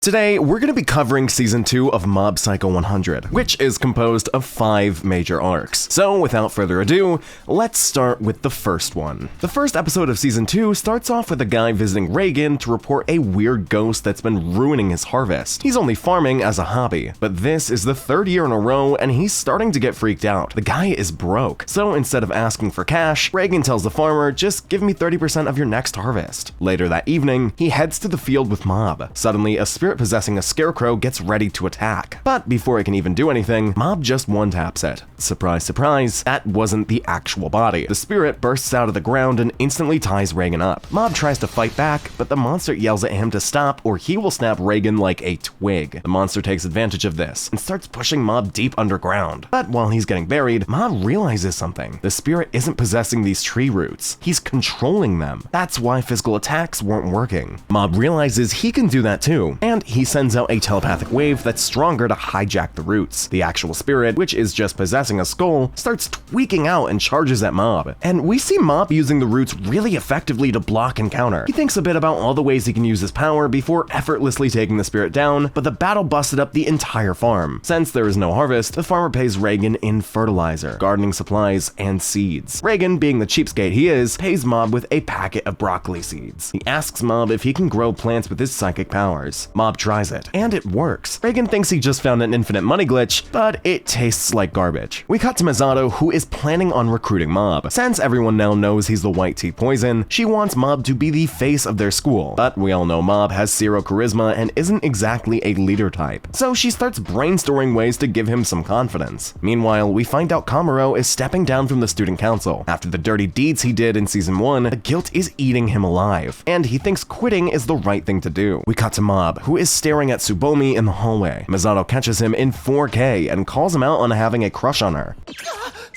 Today, we're going to be covering Season 2 of Mob Psycho 100, which is composed of 5 major arcs. So, without further ado, let's start with the first one. The first episode of Season 2 starts off with a guy visiting Reagan to report a weird ghost that's been ruining his harvest. He's only farming as a hobby, but this is the 3rd year in a row and he's starting to get freaked out. The guy is broke, so instead of asking for cash, Reagan tells the farmer, just give me 30% of your next harvest. Later that evening, he heads to the field with Mob. Suddenly, a spirit possessing a scarecrow gets ready to attack. But before it can even do anything, Mob just one-taps it. Surprise, surprise, that wasn't the actual body. The spirit bursts out of the ground and instantly ties Reagan up. Mob tries to fight back, but the monster yells at him to stop or he will snap Reagan like a twig. The monster takes advantage of this and starts pushing Mob deep underground. But while he's getting buried, Mob realizes something. The spirit isn't possessing these tree roots. He's controlling them. That's why physical attacks weren't working. Mob realizes he can do that too, and he sends out a telepathic wave that's stronger to hijack the roots. The actual spirit, which is just possessing a skull, starts tweaking out and charges at Mob. And we see Mob using the roots really effectively to block and counter. He thinks a bit about all the ways he can use his power before effortlessly taking the spirit down, but the battle busted up the entire farm. Since there is no harvest, the farmer pays Reagan in fertilizer, gardening supplies, and seeds. Reagan, being the cheapskate he is, pays Mob with a packet of broccoli seeds. He asks Mob if he can grow plants with his psychic powers. Mob tries it, and it works. Reagan thinks he just found an infinite money glitch, but it tastes like garbage. We cut to Misato, who is planning on recruiting Mob. Since everyone now knows he's the white tea poison, she wants Mob to be the face of their school, but we all know Mob has zero charisma and isn't exactly a leader type. So she starts brainstorming ways to give him some confidence. Meanwhile, we find out Kamuro is stepping down from the student council. After the dirty deeds he did in Season 1, the guilt is eating him alive, and he thinks quitting is the right thing to do. We cut to Mob, who is staring at Tsubomi in the hallway. Misato catches him in 4K and calls him out on having a crush on her.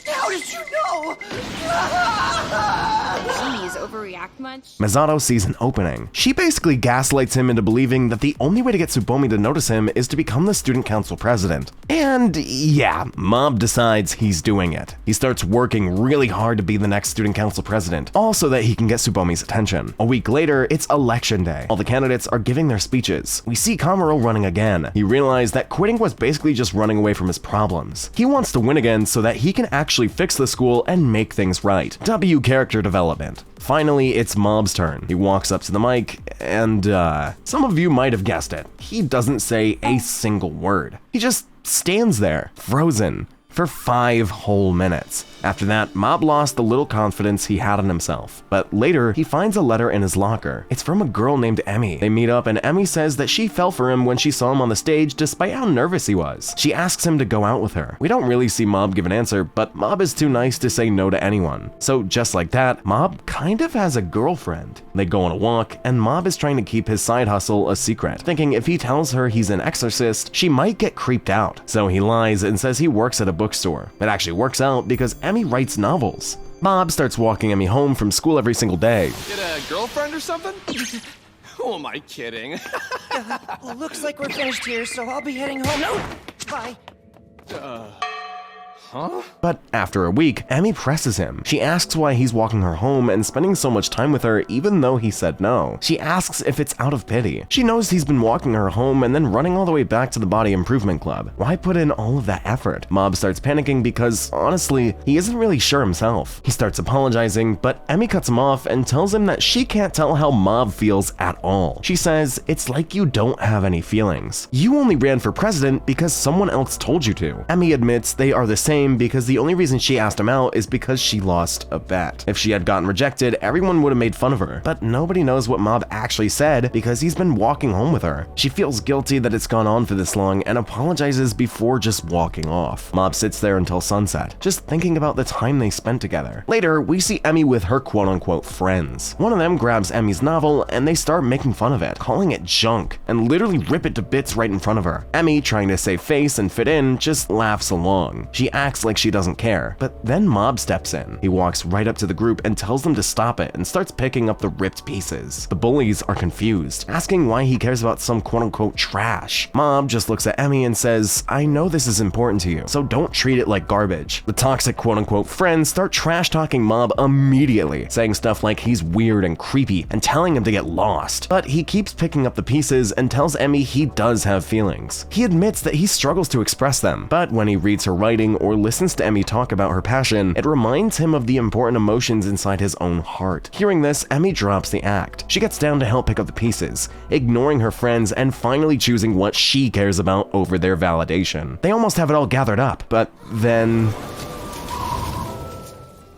How did you know? Genies overreact much? Misato sees an opening. She basically gaslights him into believing that the only way to get Tsubomi to notice him is to become the student council president. And yeah, Mob decides he's doing it. He starts working really hard to be the next student council president, all so that he can get Tsubomi's attention. A week later, it's election day. All the candidates are giving their speeches. We see Kamuro running again. He realized that quitting was basically just running away from his problems. He wants to win again so that he can actually fix the school and make things right. W character development. Finally, it's Mob's turn. He walks up to the mic, and some of you might have guessed it. He doesn't say a single word. He just stands there, frozen, for 5 whole minutes. After that, Mob lost the little confidence he had in himself. But later, he finds a letter in his locker. It's from a girl named Emmy. They meet up and Emmy says that she fell for him when she saw him on the stage despite how nervous he was. She asks him to go out with her. We don't really see Mob give an answer, but Mob is too nice to say no to anyone. So just like that, Mob kind of has a girlfriend. They go on a walk, and Mob is trying to keep his side hustle a secret, thinking if he tells her he's an exorcist, she might get creeped out. So he lies and says he works at a bookstore. It actually works out because Emmy writes novels. Mob starts walking Emmy home from school every single day. Get a girlfriend or something? Who am I kidding? Looks like we're finished here, so I'll be heading home. No! Bye. But after a week, Emmy presses him. She asks why he's walking her home and spending so much time with her even though he said no. She asks if it's out of pity. She knows he's been walking her home and then running all the way back to the Body Improvement Club. Why put in all of that effort? Mob starts panicking because, honestly, he isn't really sure himself. He starts apologizing, but Emmy cuts him off and tells him that she can't tell how Mob feels at all. She says, it's like you don't have any feelings. You only ran for president because someone else told you to. Emmy admits they are the same because the only reason she asked him out is because she lost a bet. If she had gotten rejected, everyone would have made fun of her. But nobody knows what Mob actually said because he's been walking home with her. She feels guilty that it's gone on for this long and apologizes before just walking off. Mob sits there until sunset, just thinking about the time they spent together. Later, we see Emmy with her quote-unquote friends. One of them grabs Emmy's novel and they start making fun of it, calling it junk, and literally rip it to bits right in front of her. Emmy, trying to save face and fit in, just laughs along. She acts like she doesn't care. But then Mob steps in. He walks right up to the group and tells them to stop it and starts picking up the ripped pieces. The bullies are confused, asking why he cares about some quote-unquote trash. Mob just looks at Emmy and says, I know this is important to you, so don't treat it like garbage. The toxic quote-unquote friends start trash-talking Mob immediately, saying stuff like he's weird and creepy and telling him to get lost. But he keeps picking up the pieces and tells Emmy he does have feelings. He admits that he struggles to express them, but when he reads her writing or listens to Emmy talk about her passion, it reminds him of the important emotions inside his own heart. Hearing this, Emmy drops the act. She gets down to help pick up the pieces, ignoring her friends and finally choosing what she cares about over their validation. They almost have it all gathered up, but then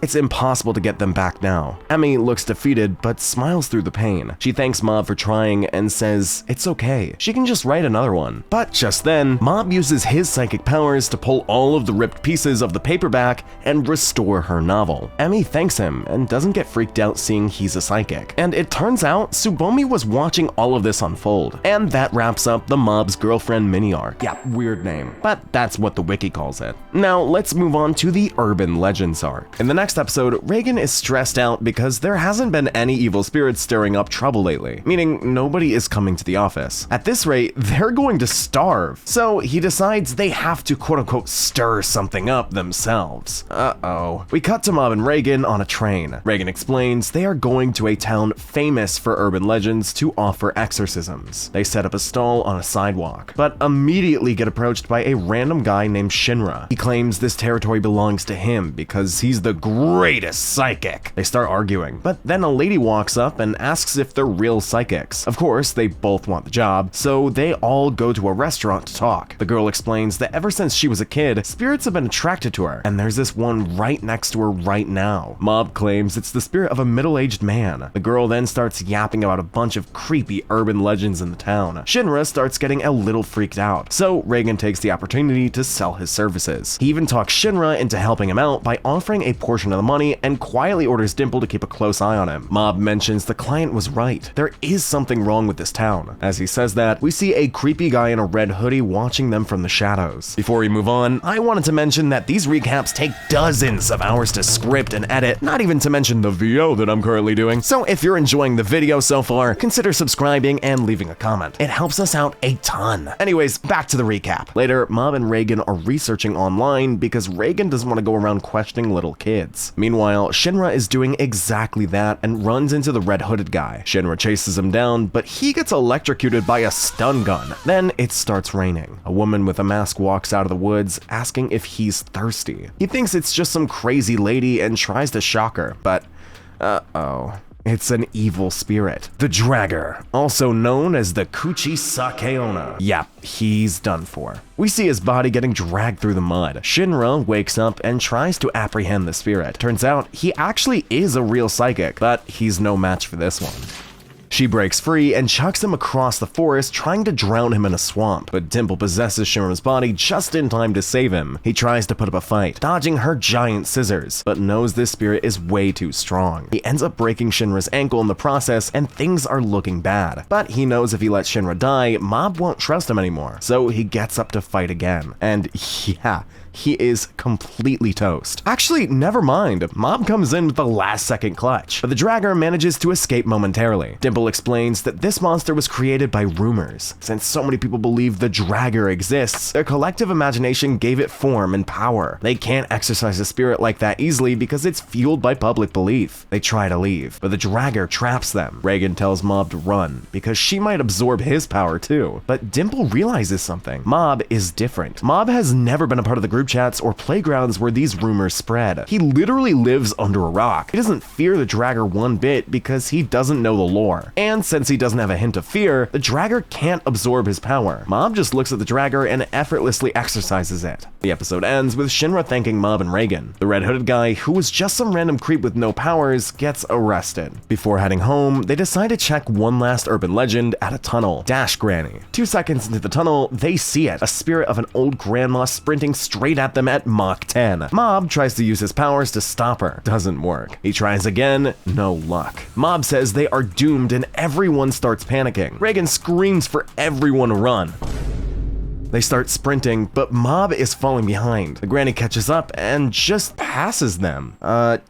it's impossible to get them back now. Emmy looks defeated, but smiles through the pain. She thanks Mob for trying and says it's okay. She can just write another one. But just then, Mob uses his psychic powers to pull all of the ripped pieces of the paperback and restore her novel. Emmy thanks him and doesn't get freaked out seeing he's a psychic. And it turns out Tsubomi was watching all of this unfold. And that wraps up the Mob's girlfriend mini arc. Yeah, weird name, but that's what the wiki calls it. Now let's move on to the Urban Legends arc. In the next episode, Reagan is stressed out because there hasn't been any evil spirits stirring up trouble lately, meaning nobody is coming to the office. At this rate, they're going to starve. So he decides they have to quote-unquote stir something up themselves. Uh-oh. We cut to Mob and Reagan on a train. Reagan explains they are going to a town famous for urban legends to offer exorcisms. They set up a stall on a sidewalk, but immediately get approached by a random guy named Shinra. He claims this territory belongs to him because he's the greatest psychic. They start arguing, but then a lady walks up and asks if they're real psychics. Of course, they both want the job, so they all go to a restaurant to talk. The girl explains that ever since she was a kid, spirits have been attracted to her, and there's this one right next to her right now. Mob claims it's the spirit of a middle-aged man. The girl then starts yapping about a bunch of creepy urban legends in the town. Shinra starts getting a little freaked out, so Reagan takes the opportunity to sell his services. He even talks Shinra into helping him out by offering a portion of the money and quietly orders Dimple to keep a close eye on him. Mob mentions the client was right. There is something wrong with this town. As he says that, we see a creepy guy in a red hoodie watching them from the shadows. Before we move on, I wanted to mention that these recaps take dozens of hours to script and edit, not even to mention the VO that I'm currently doing. So if you're enjoying the video so far, consider subscribing and leaving a comment. It helps us out a ton. Anyways, back to the recap. Later, Mob and Reagan are researching online because Reagan doesn't want to go around questioning little kids. Meanwhile, Shinra is doing exactly that and runs into the red-hooded guy. Shinra chases him down, but he gets electrocuted by a stun gun. Then it starts raining. A woman with a mask walks out of the woods, asking if he's thirsty. He thinks it's just some crazy lady and tries to shock her, but uh-oh. It's an evil spirit. The Dragger, also known as the Kuchi Sakeona. Yep, he's done for. We see his body getting dragged through the mud. Shinra wakes up and tries to apprehend the spirit. Turns out he actually is a real psychic, but he's no match for this one. She breaks free and chucks him across the forest, trying to drown him in a swamp, but Dimple possesses Shinra's body just in time to save him. He tries to put up a fight, dodging her giant scissors, but knows this spirit is way too strong. He ends up breaking Shinra's ankle in the process, and things are looking bad. But he knows if he lets Shinra die, Mob won't trust him anymore, so he gets up to fight again. And yeah, he is completely toast. Actually, never mind. Mob comes in with the last-second clutch, but the Dragger manages to escape momentarily. Dimple explains that this monster was created by rumors. Since so many people believe the Dragger exists, their collective imagination gave it form and power. They can't exercise a spirit like that easily because it's fueled by public belief. They try to leave, but the Dragger traps them. Reagan tells Mob to run because she might absorb his power too. But Dimple realizes something. Mob is different. Mob has never been a part of the group chats or playgrounds where these rumors spread. He literally lives under a rock. He doesn't fear the Dragger one bit because he doesn't know the lore. And since he doesn't have a hint of fear, the Dragger can't absorb his power. Mob just looks at the Dragger and effortlessly exercises it. The episode ends with Shinra thanking Mob and Reagan. The red-hooded guy, who was just some random creep with no powers, gets arrested. Before heading home, they decide to check one last urban legend at a tunnel. Dash Granny. 2 seconds into the tunnel, they see it, a spirit of an old grandma sprinting straight at them at Mach 10. Mob tries to use his powers to stop her. Doesn't work. He tries again, no luck. Mob says they are doomed and everyone starts panicking. Reagan screams for everyone to run. They start sprinting, but Mob is falling behind. The granny catches up and just passes them.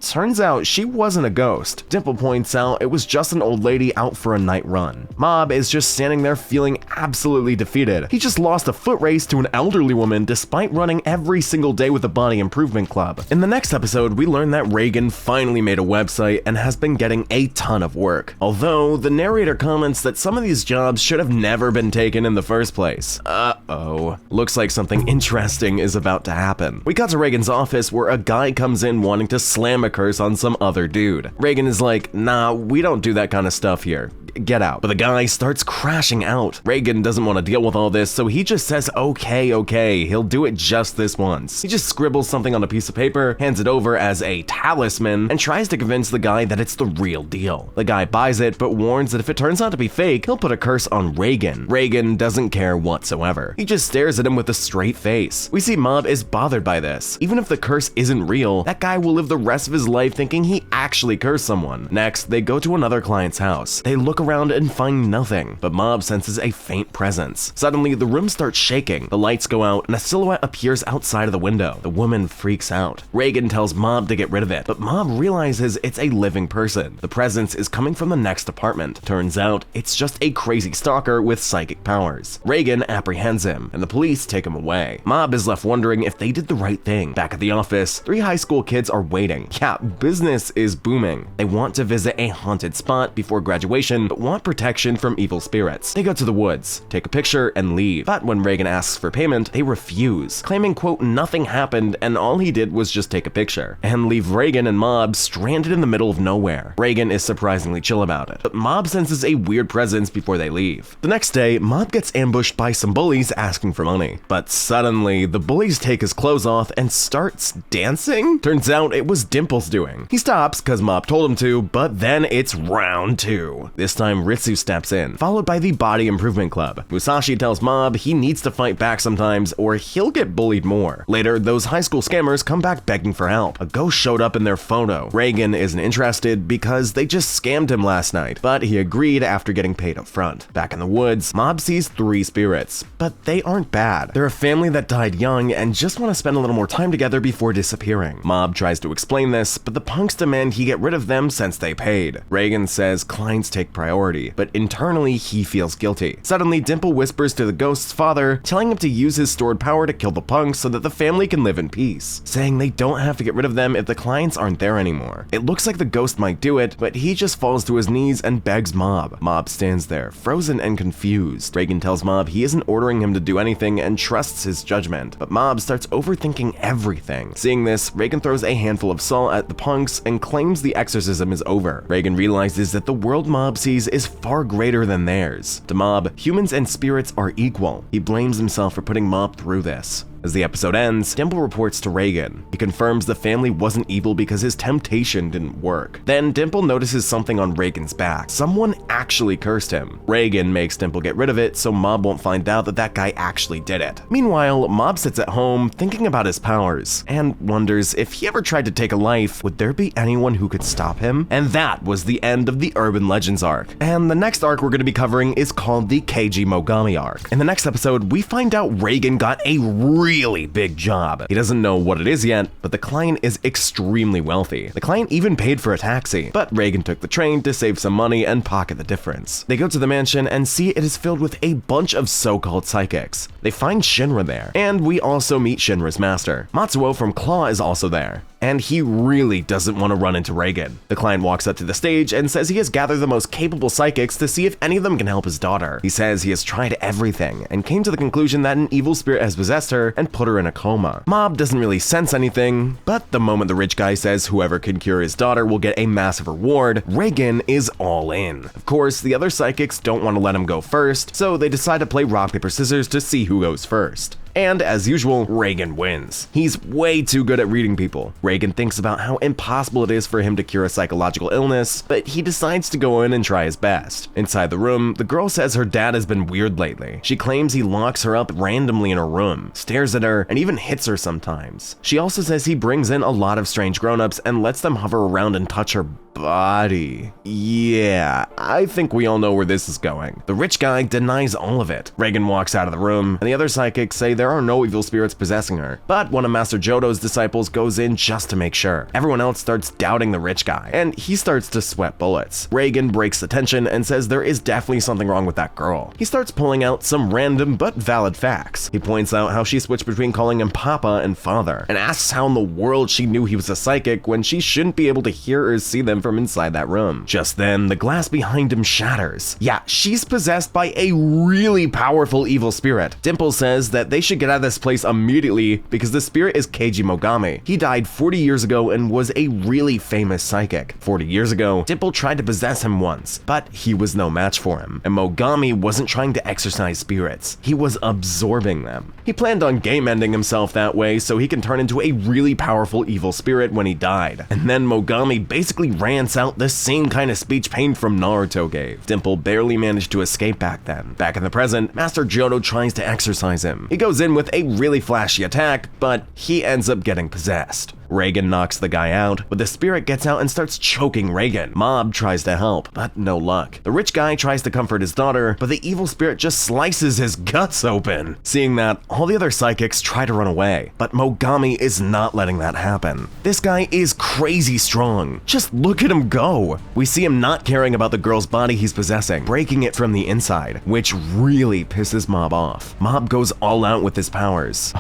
Turns out she wasn't a ghost. Dimple points out it was just an old lady out for a night run. Mob is just standing there feeling absolutely defeated. He just lost a foot race to an elderly woman despite running every single day with the Body Improvement Club. In the next episode, we learn that Reagan finally made a website and has been getting a ton of work. Although, the narrator comments that some of these jobs should have never been taken in the first place. Uh-oh. Looks like something interesting is about to happen. We cut to Reagan's office where a guy comes in wanting to slam a curse on some other dude. Reagan is like, nah, we don't do that kind of stuff here. Get out. But the guy starts crashing out. Reagan doesn't want to deal with all this, so he just says, okay, he'll do it just this once. He just scribbles something on a piece of paper, hands it over as a talisman, and tries to convince the guy that it's the real deal. The guy buys it, but warns that if it turns out to be fake, he'll put a curse on Reagan. Reagan doesn't care whatsoever. He just stares at him with a straight face. We see Mob is bothered by this. Even if the curse isn't real, that guy will live the rest of his life thinking he actually cursed someone. Next, they go to another client's house. They look around and find nothing, but Mob senses a faint presence. Suddenly, the room starts shaking, the lights go out, and a silhouette appears outside of the window. The woman freaks out. Reagan tells Mob to get rid of it, but Mob realizes it's a living person. The presence is coming from the next apartment. Turns out, it's just a crazy stalker with psychic powers. Reagan apprehends him, and the police take him away. Mob is left wondering if they did the right thing. Back at the office, 3 high school kids are waiting. Yeah, business is booming. They want to visit a haunted spot before graduation, but want protection from evil spirits. They go to the woods, take a picture, and leave. But when Reagan asks for payment, they refuse, claiming, quote, nothing happened and all he did was just take a picture, and leave Reagan and Mob stranded in the middle of nowhere. Reagan is surprisingly chill about it, but Mob senses a weird presence before they leave. The next day, Mob gets ambushed by some bullies asking for money, but suddenly, the bullies take his clothes off and starts dancing? Turns out it was Dimple's doing. He stops because Mob told him to, but then it's round 2. This time, Ritsu steps in, followed by the Body Improvement Club. Musashi tells Mob he needs to fight back sometimes or he'll get bullied more. Later, those high school scammers come back begging for help. A ghost showed up in their photo. Reagan isn't interested because they just scammed him last night, but he agreed after getting paid up front. Back in the woods, Mob sees 3 spirits, but they aren't bad. They're a family that died young and just want to spend a little more time together before disappearing. Mob tries to explain this, but the punks demand he get rid of them since they paid. Reagan says clients take priority, but internally he feels guilty. Suddenly, Dimple whispers to the ghost's father, telling him to use his stored power to kill the punks so that the family can live in peace, saying they don't have to get rid of them if the clients aren't there anymore. It looks like the ghost might do it, but he just falls to his knees and begs Mob. Mob stands there, frozen and confused. Reagan tells Mob he isn't ordering him to do anything and trusts his judgment, but Mob starts overthinking everything. Seeing this, Reagan throws a handful of salt at the punks and claims the exorcism is over. Reagan realizes that the world Mob sees is far greater than theirs. To Mob, humans and spirits are equal. He blames himself for putting Mob through this. As the episode ends, Dimple reports to Reagan. He confirms the family wasn't evil because his temptation didn't work. Then Dimple notices something on Reagan's back. Someone actually cursed him. Reagan makes Dimple get rid of it so Mob won't find out that that guy actually did it. Meanwhile, Mob sits at home thinking about his powers and wonders if he ever tried to take a life, would there be anyone who could stop him? And that was the end of the Urban Legends arc. And the next arc we're going to be covering is called the Keiji Mogami arc. In the next episode, we find out Reagan got a really big job. He doesn't know what it is yet, but the client is extremely wealthy. The client even paid for a taxi, but Reagan took the train to save some money and pocket the difference. They go to the mansion and see it is filled with a bunch of so-called psychics. They find Shinra there, and we also meet Shinra's master. Matsuo from Claw is also there, and he really doesn't want to run into Reagan. The client walks up to the stage and says he has gathered the most capable psychics to see if any of them can help his daughter. He says he has tried everything and came to the conclusion that an evil spirit has possessed her and put her in a coma. Mob doesn't really sense anything, but the moment the rich guy says whoever can cure his daughter will get a massive reward, Reagan is all in. Of course, the other psychics don't want to let him go first, so they decide to play rock, paper, scissors to see who goes first. And as usual, Reigen wins. He's way too good at reading people. Reigen thinks about how impossible it is for him to cure a psychological illness, but he decides to go in and try his best. Inside the room, the girl says her dad has been weird lately. She claims he locks her up randomly in her room, stares at her, and even hits her sometimes. She also says he brings in a lot of strange grown-ups and lets them hover around and touch her body. Yeah, I think we all know where this is going. The rich guy denies all of it. Reigen walks out of the room, and the other psychics say there are no evil spirits possessing her. But one of Master Jodo's disciples goes in just to make sure. Everyone else starts doubting the rich guy, and he starts to sweat bullets. Reigen breaks the tension and says there is definitely something wrong with that girl. He starts pulling out some random but valid facts. He points out how she switched between calling him Papa and Father, and asks how in the world she knew he was a psychic when she shouldn't be able to hear or see them from inside that room. Just then, the glass behind him shatters. Yeah, she's possessed by a really powerful evil spirit. Dimple says that they should get out of this place immediately because the spirit is Keiji Mogami. He died 40 years ago and was a really famous psychic. 40 years ago, Dimple tried to possess him once, but he was no match for him. And Mogami wasn't trying to exorcise spirits. He was absorbing them. He planned on game ending himself that way so he can turn into a really powerful evil spirit when he died. And then Mogami basically rants out the same kind of speech Pain from Naruto gave. Dimple barely managed to escape back then. Back in the present, Master Jodo tries to exorcise him. He goes in with a really flashy attack, but he ends up getting possessed. Reigen knocks the guy out, but the spirit gets out and starts choking Reigen. Mob tries to help, but no luck. The rich guy tries to comfort his daughter, but the evil spirit just slices his guts open. Seeing that, all the other psychics try to run away, but Mogami is not letting that happen. This guy is crazy strong. Just look at him go. We see him not caring about the girl's body he's possessing, breaking it from the inside, which really pisses Mob off. Mob goes all out with his powers.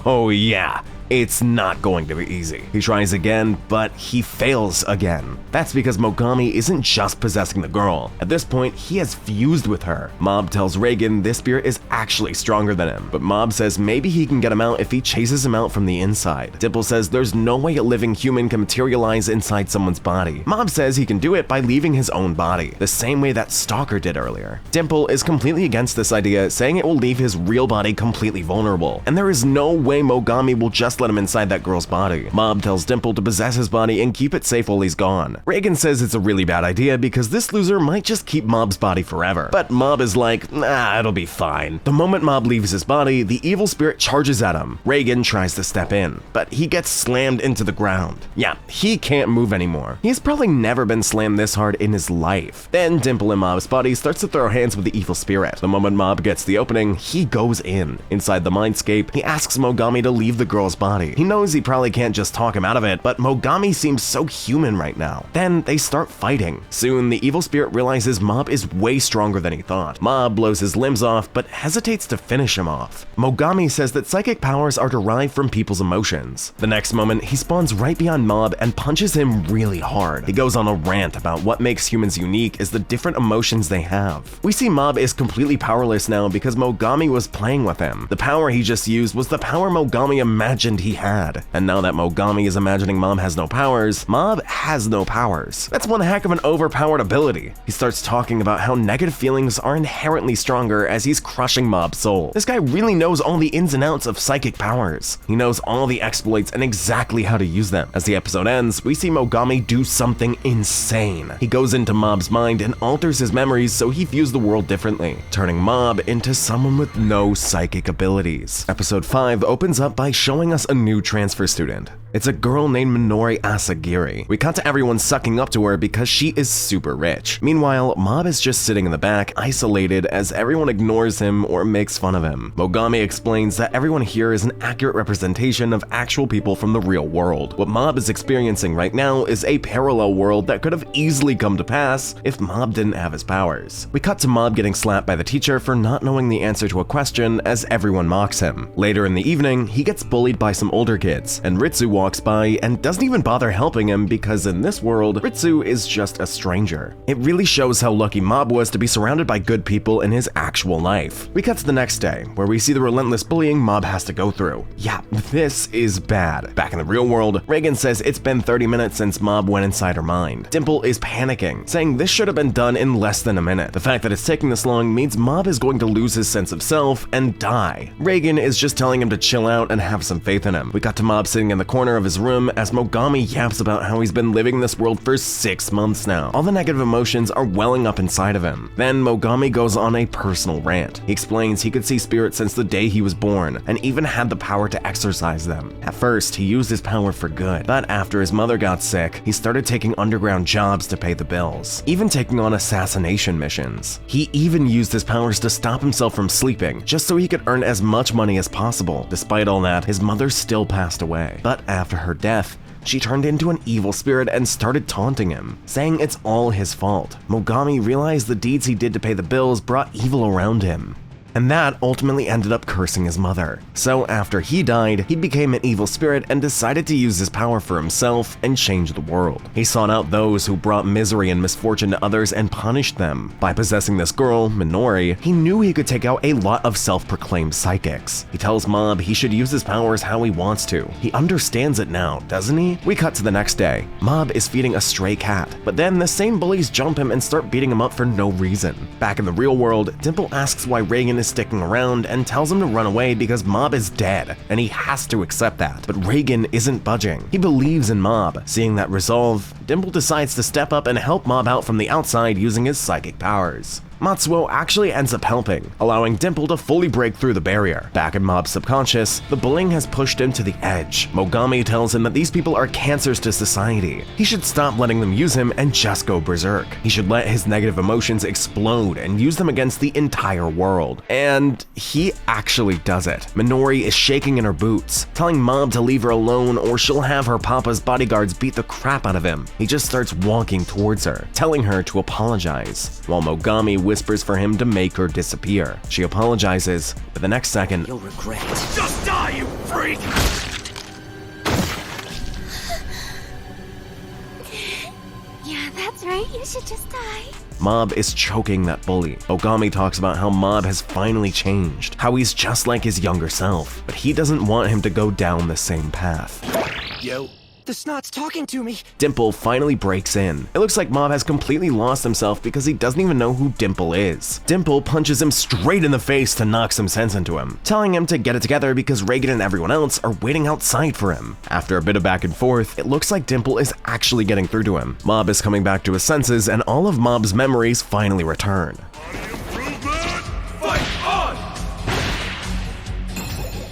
Oh yeah. It's not going to be easy. He tries again, but he fails again. That's because Mogami isn't just possessing the girl. At this point, he has fused with her. Mob tells Reigen this spirit is actually stronger than him, but Mob says maybe he can get him out if he chases him out from the inside. Dimple says there's no way a living human can materialize inside someone's body. Mob says he can do it by leaving his own body, the same way that Stalker did earlier. Dimple is completely against this idea, saying it will leave his real body completely vulnerable, and there is no way Mogami will just let him inside that girl's body. Mob tells Dimple to possess his body and keep it safe while he's gone. Reigen says it's a really bad idea because this loser might just keep Mob's body forever. But Mob is like, nah, it'll be fine. The moment Mob leaves his body, the evil spirit charges at him. Reigen tries to step in, but he gets slammed into the ground. Yeah, he can't move anymore. He's probably never been slammed this hard in his life. Then Dimple in Mob's body starts to throw hands with the evil spirit. The moment Mob gets the opening, he goes in. Inside the mindscape, he asks Mogami to leave the girl's body. He knows he probably can't just talk him out of it, but Mogami seems so human right now. Then they start fighting. Soon, the evil spirit realizes Mob is way stronger than he thought. Mob blows his limbs off, but hesitates to finish him off. Mogami says that psychic powers are derived from people's emotions. The next moment, he spawns right beyond Mob and punches him really hard. He goes on a rant about what makes humans unique is the different emotions they have. We see Mob is completely powerless now because Mogami was playing with him. The power he just used was the power Mogami imagined he had. And now that Mogami is imagining Mob has no powers, Mob has no powers. That's one heck of an overpowered ability. He starts talking about how negative feelings are inherently stronger as he's crushing Mob's soul. This guy really knows all the ins and outs of psychic powers. He knows all the exploits and exactly how to use them. As the episode ends, we see Mogami do something insane. He goes into Mob's mind and alters his memories so he views the world differently, turning Mob into someone with no psychic abilities. Episode 5 opens up by showing us a new transfer student. It's a girl named Minori Asagiri. We cut to everyone sucking up to her because she is super rich. Meanwhile, Mob is just sitting in the back, isolated as everyone ignores him or makes fun of him. Mogami explains that everyone here is an accurate representation of actual people from the real world. What Mob is experiencing right now is a parallel world that could have easily come to pass if Mob didn't have his powers. We cut to Mob getting slapped by the teacher for not knowing the answer to a question as everyone mocks him. Later in the evening, he gets bullied by some older kids, and Ritsu walks by and doesn't even bother helping him because in this world, Ritsu is just a stranger. It really shows how lucky Mob was to be surrounded by good people in his actual life. We cut to the next day, where we see the relentless bullying Mob has to go through. Yeah, this is bad. Back in the real world, Reagan says it's been 30 minutes since Mob went inside her mind. Dimple is panicking, saying this should have been done in less than a minute. The fact that it's taking this long means Mob is going to lose his sense of self and die. Reagan is just telling him to chill out and have some faith in him. We got to Mob sitting in the corner of his room as Mogami yaps about how he's been living in this world for 6 months now. All the negative emotions are welling up inside of him. Then Mogami goes on a personal rant. He explains he could see spirits since the day he was born and even had the power to exorcise them. At first, he used his power for good, but after his mother got sick, he started taking underground jobs to pay the bills, even taking on assassination missions. He even used his powers to stop himself from sleeping, just so he could earn as much money as possible. Despite all that, his mother still passed away. But after her death, she turned into an evil spirit and started taunting him, saying it's all his fault. Mogami realized the deeds he did to pay the bills brought evil around him, and that ultimately ended up cursing his mother. So after he died, he became an evil spirit and decided to use his power for himself and change the world. He sought out those who brought misery and misfortune to others and punished them. By possessing this girl, Minori, he knew he could take out a lot of self-proclaimed psychics. He tells Mob he should use his powers how he wants to. He understands it now, doesn't he? We cut to the next day. Mob is feeding a stray cat, but then the same bullies jump him and start beating him up for no reason. Back in the real world, Dimple asks why Reagan is sticking around and tells him to run away because Mob is dead, and he has to accept that. But Reagan isn't budging. He believes in Mob. Seeing that resolve, Dimple decides to step up and help Mob out from the outside using his psychic powers. Matsuo actually ends up helping, allowing Dimple to fully break through the barrier. Back in Mob's subconscious, the bullying has pushed him to the edge. Mogami tells him that these people are cancers to society. He should stop letting them use him and just go berserk. He should let his negative emotions explode and use them against the entire world. And he actually does it. Minori is shaking in her boots, telling Mob to leave her alone or she'll have her papa's bodyguards beat the crap out of him. He just starts walking towards her, telling her to apologize, while Mogami whispers for him to make her disappear. She apologizes, but the next second, You'll regret it. Just die, you freak! Yeah, that's right. You should just die. Mob is choking that bully. Mogami talks about how Mob has finally changed, how he's just like his younger self, but he doesn't want him to go down the same path. Yo. The snot's talking to me. Dimple finally breaks in. It looks like Mob has completely lost himself because he doesn't even know who Dimple is. Dimple punches him straight in the face to knock some sense into him, telling him to get it together because Reagan and everyone else are waiting outside for him. After a bit of back and forth, it looks like Dimple is actually getting through to him. Mob is coming back to his senses and all of Mob's memories finally return. Fight on!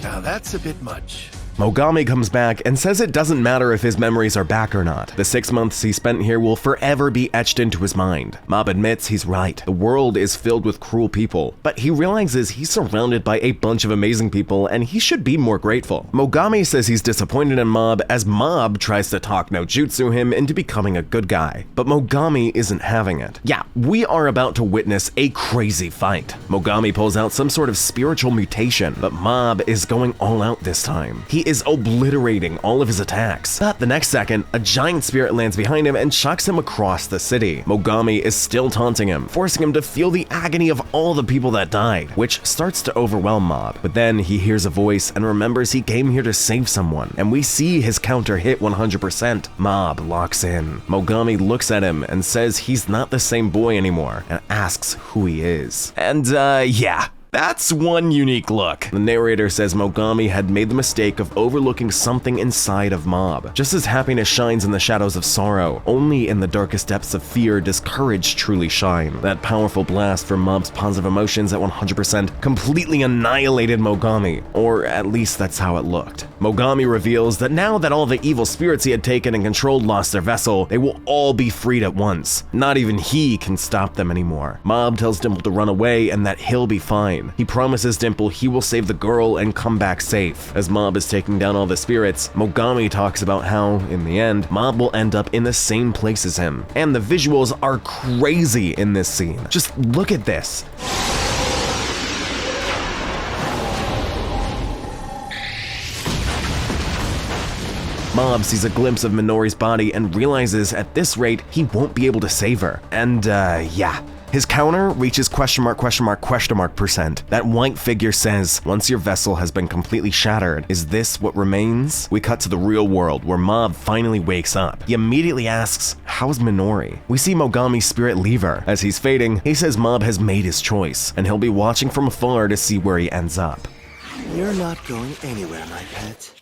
Now that's a bit much. Mogami comes back and says it doesn't matter if his memories are back or not. The 6 months he spent here will forever be etched into his mind. Mob admits he's right. The world is filled with cruel people, but he realizes he's surrounded by a bunch of amazing people and he should be more grateful. Mogami says he's disappointed in Mob as Mob tries to talk no jutsu him into becoming a good guy, but Mogami isn't having it. Yeah, we are about to witness a crazy fight. Mogami pulls out some sort of spiritual mutation, but Mob is going all out this time. He is obliterating all of his attacks. But the next second, a giant spirit lands behind him and chucks him across the city. Mogami is still taunting him, forcing him to feel the agony of all the people that died, which starts to overwhelm Mob. But then he hears a voice and remembers he came here to save someone, and we see his counter hit 100%. Mob locks in. Mogami looks at him and says he's not the same boy anymore and asks who he is. And yeah. That's one unique look. The narrator says Mogami had made the mistake of overlooking something inside of Mob. Just as happiness shines in the shadows of sorrow, only in the darkest depths of fear does courage truly shine. That powerful blast from Mob's positive emotions at 100% completely annihilated Mogami, or at least that's how it looked. Mogami reveals that now that all the evil spirits he had taken and controlled lost their vessel, they will all be freed at once. Not even he can stop them anymore. Mob tells Dimple to run away and that he'll be fine. He promises Dimple he will save the girl and come back safe. As Mob is taking down all the spirits, Mogami talks about how, in the end, Mob will end up in the same place as him. And the visuals are crazy in this scene. Just look at this. Mob sees a glimpse of Minori's body and realizes at this rate he won't be able to save her. And yeah. His counter reaches %%. That white figure says, once your vessel has been completely shattered, is this what remains? We cut to the real world where Mob finally wakes up. He immediately asks, how's Minori? We see Mogami's spirit leave her. As he's fading, he says Mob has made his choice, and he'll be watching from afar to see where he ends up. You're not going anywhere, my pet.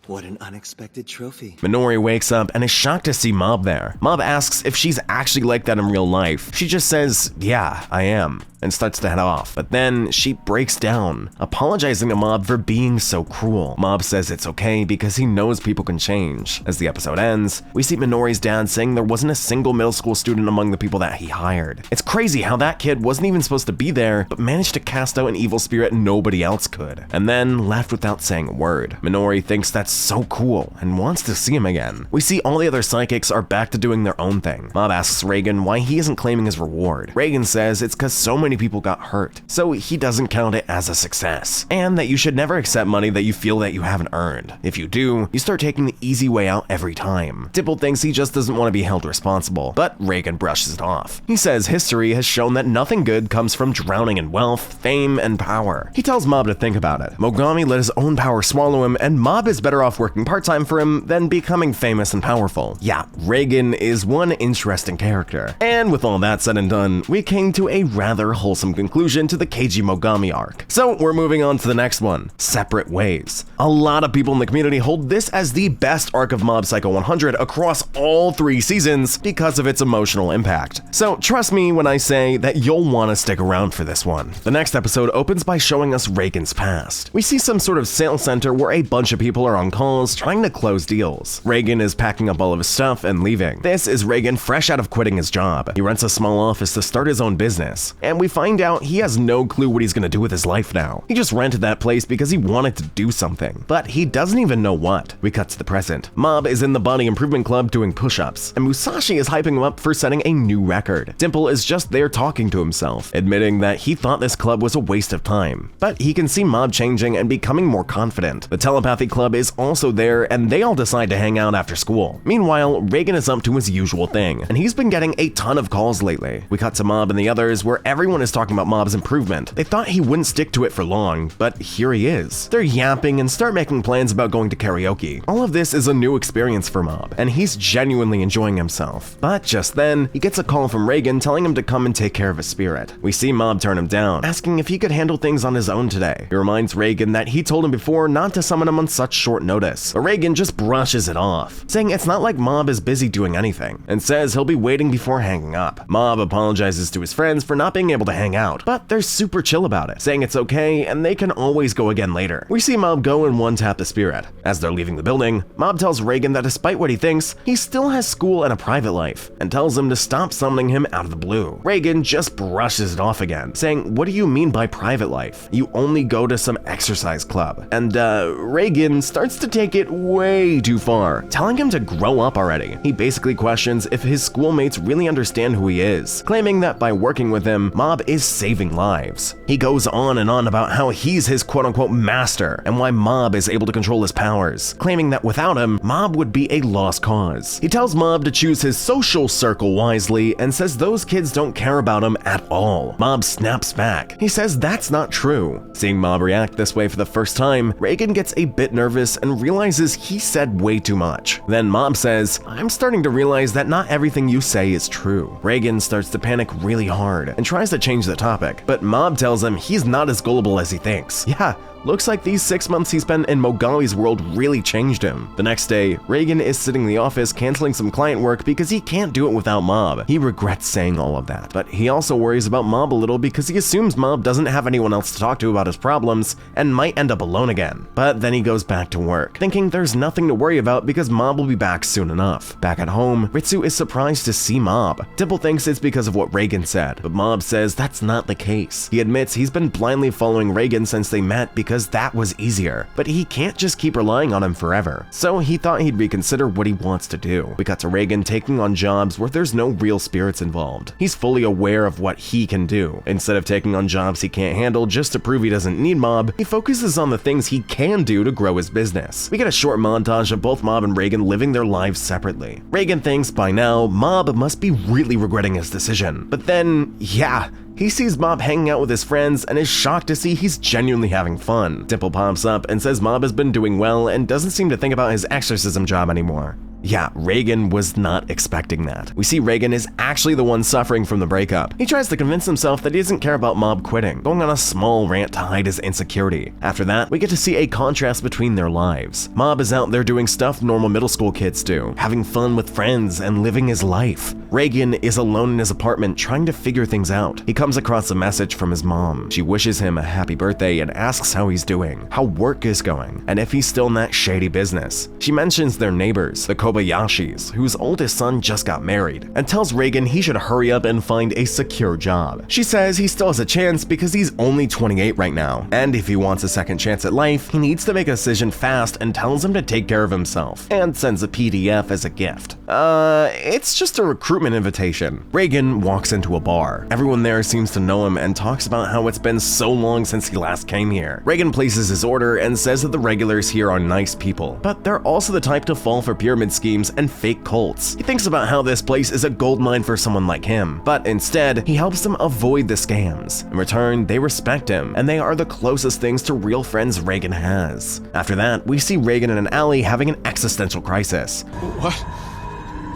What an unexpected trophy. Minori wakes up and is shocked to see Mob there. Mob asks if she's actually like that in real life. She just says, yeah, I am, and starts to head off. But then she breaks down, apologizing to Mob for being so cruel. Mob says it's okay because he knows people can change. As the episode ends, we see Minori's dad saying there wasn't a single middle school student among the people that he hired. It's crazy how that kid wasn't even supposed to be there, but managed to cast out an evil spirit nobody else could, and then left without saying a word. Minori thinks that's so cool and wants to see him again. We see all the other psychics are back to doing their own thing. Mob asks Reigen why he isn't claiming his reward. Reigen says it's because so many people got hurt, so he doesn't count it as a success, and that you should never accept money that you feel that you haven't earned. If you do, you start taking the easy way out every time. Dimple thinks he just doesn't want to be held responsible, but Reigen brushes it off. He says history has shown that nothing good comes from drowning in wealth, fame, and power. He tells Mob to think about it. Mogami let his own power swallow him, and Mob is better off working part-time for him than becoming famous and powerful. Yeah, Reigen is one interesting character. And with all that said and done, we came to a rather wholesome conclusion to the Keiji Mogami arc. So we're moving on to the next one, Separate Ways. A lot of people in the community hold this as the best arc of Mob Psycho 100 across all 3 seasons because of its emotional impact. So trust me when I say that you'll want to stick around for this one. The next episode opens by showing us Reigen's past. We see some sort of sales center where a bunch of people are on calls trying to close deals. Reigen is packing up all of his stuff and leaving. This is Reigen fresh out of quitting his job. He rents a small office to start his own business, and we find out he has no clue what he's gonna do with his life now. He just rented that place because he wanted to do something, but he doesn't even know what. We cut to the present. Mob is in the body improvement club doing push-ups, and Musashi is hyping him up for setting a new record. Dimple is just there talking to himself, admitting that he thought this club was a waste of time, but he can see Mob changing and becoming more confident. The telepathy club is also there, and they all decide to hang out after school. Meanwhile, Reigen is up to his usual thing, and he's been getting a ton of calls lately. We cut to Mob and the others where everyone is talking about Mob's improvement. They thought he wouldn't stick to it for long, but here he is. They're yapping and start making plans about going to karaoke. All of this is a new experience for Mob, and he's genuinely enjoying himself. But just then, he gets a call from Reigen telling him to come and take care of his spirit. We see Mob turn him down, asking if he could handle things on his own today. He reminds Reigen that he told him before not to summon him on such short notice. But Reigen just brushes it off, saying it's not like Mob is busy doing anything, and says he'll be waiting before hanging up. Mob apologizes to his friends for not being able to hang out, but they're super chill about it, saying it's okay and they can always go again later. We see Mob go and one-tap the spirit. As they're leaving the building, Mob tells Reigen that despite what he thinks, he still has school and a private life, and tells him to stop summoning him out of the blue. Reigen just brushes it off again, saying, what do you mean by private life? You only go to some exercise club. And Reigen starts to take it way too far, telling him to grow up already. He basically questions if his schoolmates really understand who he is, claiming that by working with him, Mob is saving lives. He goes on and on about how he's his quote-unquote master, and why Mob is able to control his powers, claiming that without him, Mob would be a lost cause. He tells Mob to choose his social circle wisely, and says those kids don't care about him at all. Mob snaps back. He says that's not true. Seeing Mob react this way for the first time, Reigen gets a bit nervous and realizes he said way too much. Then Mob says, I'm starting to realize that not everything you say is true. Reigen starts to panic really hard and tries to change the topic, but Mob tells him he's not as gullible as he thinks. Yeah, looks like these 6 months he spent in Mogami's world really changed him. The next day, Reigen is sitting in the office canceling some client work because he can't do it without Mob. He regrets saying all of that, but he also worries about Mob a little because he assumes Mob doesn't have anyone else to talk to about his problems and might end up alone again. But then he goes back to work, thinking there's nothing to worry about because Mob will be back soon enough. Back at home, Ritsu is surprised to see Mob. Dimple thinks it's because of what Reigen said, but Mob says that's not the case. He admits he's been blindly following Reigen since they met because because that was easier, but he can't just keep relying on him forever. So he thought he'd reconsider what he wants to do. We got to Reigen taking on jobs where there's no real spirits involved. He's fully aware of what he can do. Instead of taking on jobs he can't handle just to prove he doesn't need Mob, he focuses on the things he can do to grow his business. We get a short montage of both Mob and Reigen living their lives separately. Reigen thinks by now Mob must be really regretting his decision. But then, yeah, he sees Mob hanging out with his friends and is shocked to see he's genuinely having fun. Dimple pops up and says Mob has been doing well and doesn't seem to think about his exorcism job anymore. Yeah, Reigen was not expecting that. We see Reigen is actually the one suffering from the breakup. He tries to convince himself that he doesn't care about Mob quitting, going on a small rant to hide his insecurity. After that, we get to see a contrast between their lives. Mob is out there doing stuff normal middle school kids do, having fun with friends and living his life. Reigen is alone in his apartment trying to figure things out. He comes across a message from his mom. She wishes him a happy birthday and asks how he's doing, how work is going, and if he's still in that shady business. She mentions their neighbors, the Kobayashis, whose oldest son just got married, and tells Reigen he should hurry up and find a secure job. She says he still has a chance because he's only 28 right now, and if he wants a second chance at life, he needs to make a decision fast and tells him to take care of himself, and sends a PDF as a gift. It's just a recruitment invitation. Reigen walks into a bar. Everyone there seems to know him and talks about how it's been so long since he last came here. Reigen places his order and says that the regulars here are nice people, but they're also the type to fall for pyramid schemes and fake cults. He thinks about how this place is a goldmine for someone like him, but instead, he helps them avoid the scams. In return, they respect him, and they are the closest things to real friends Reigen has. After that, we see Reigen in an alley having an existential crisis.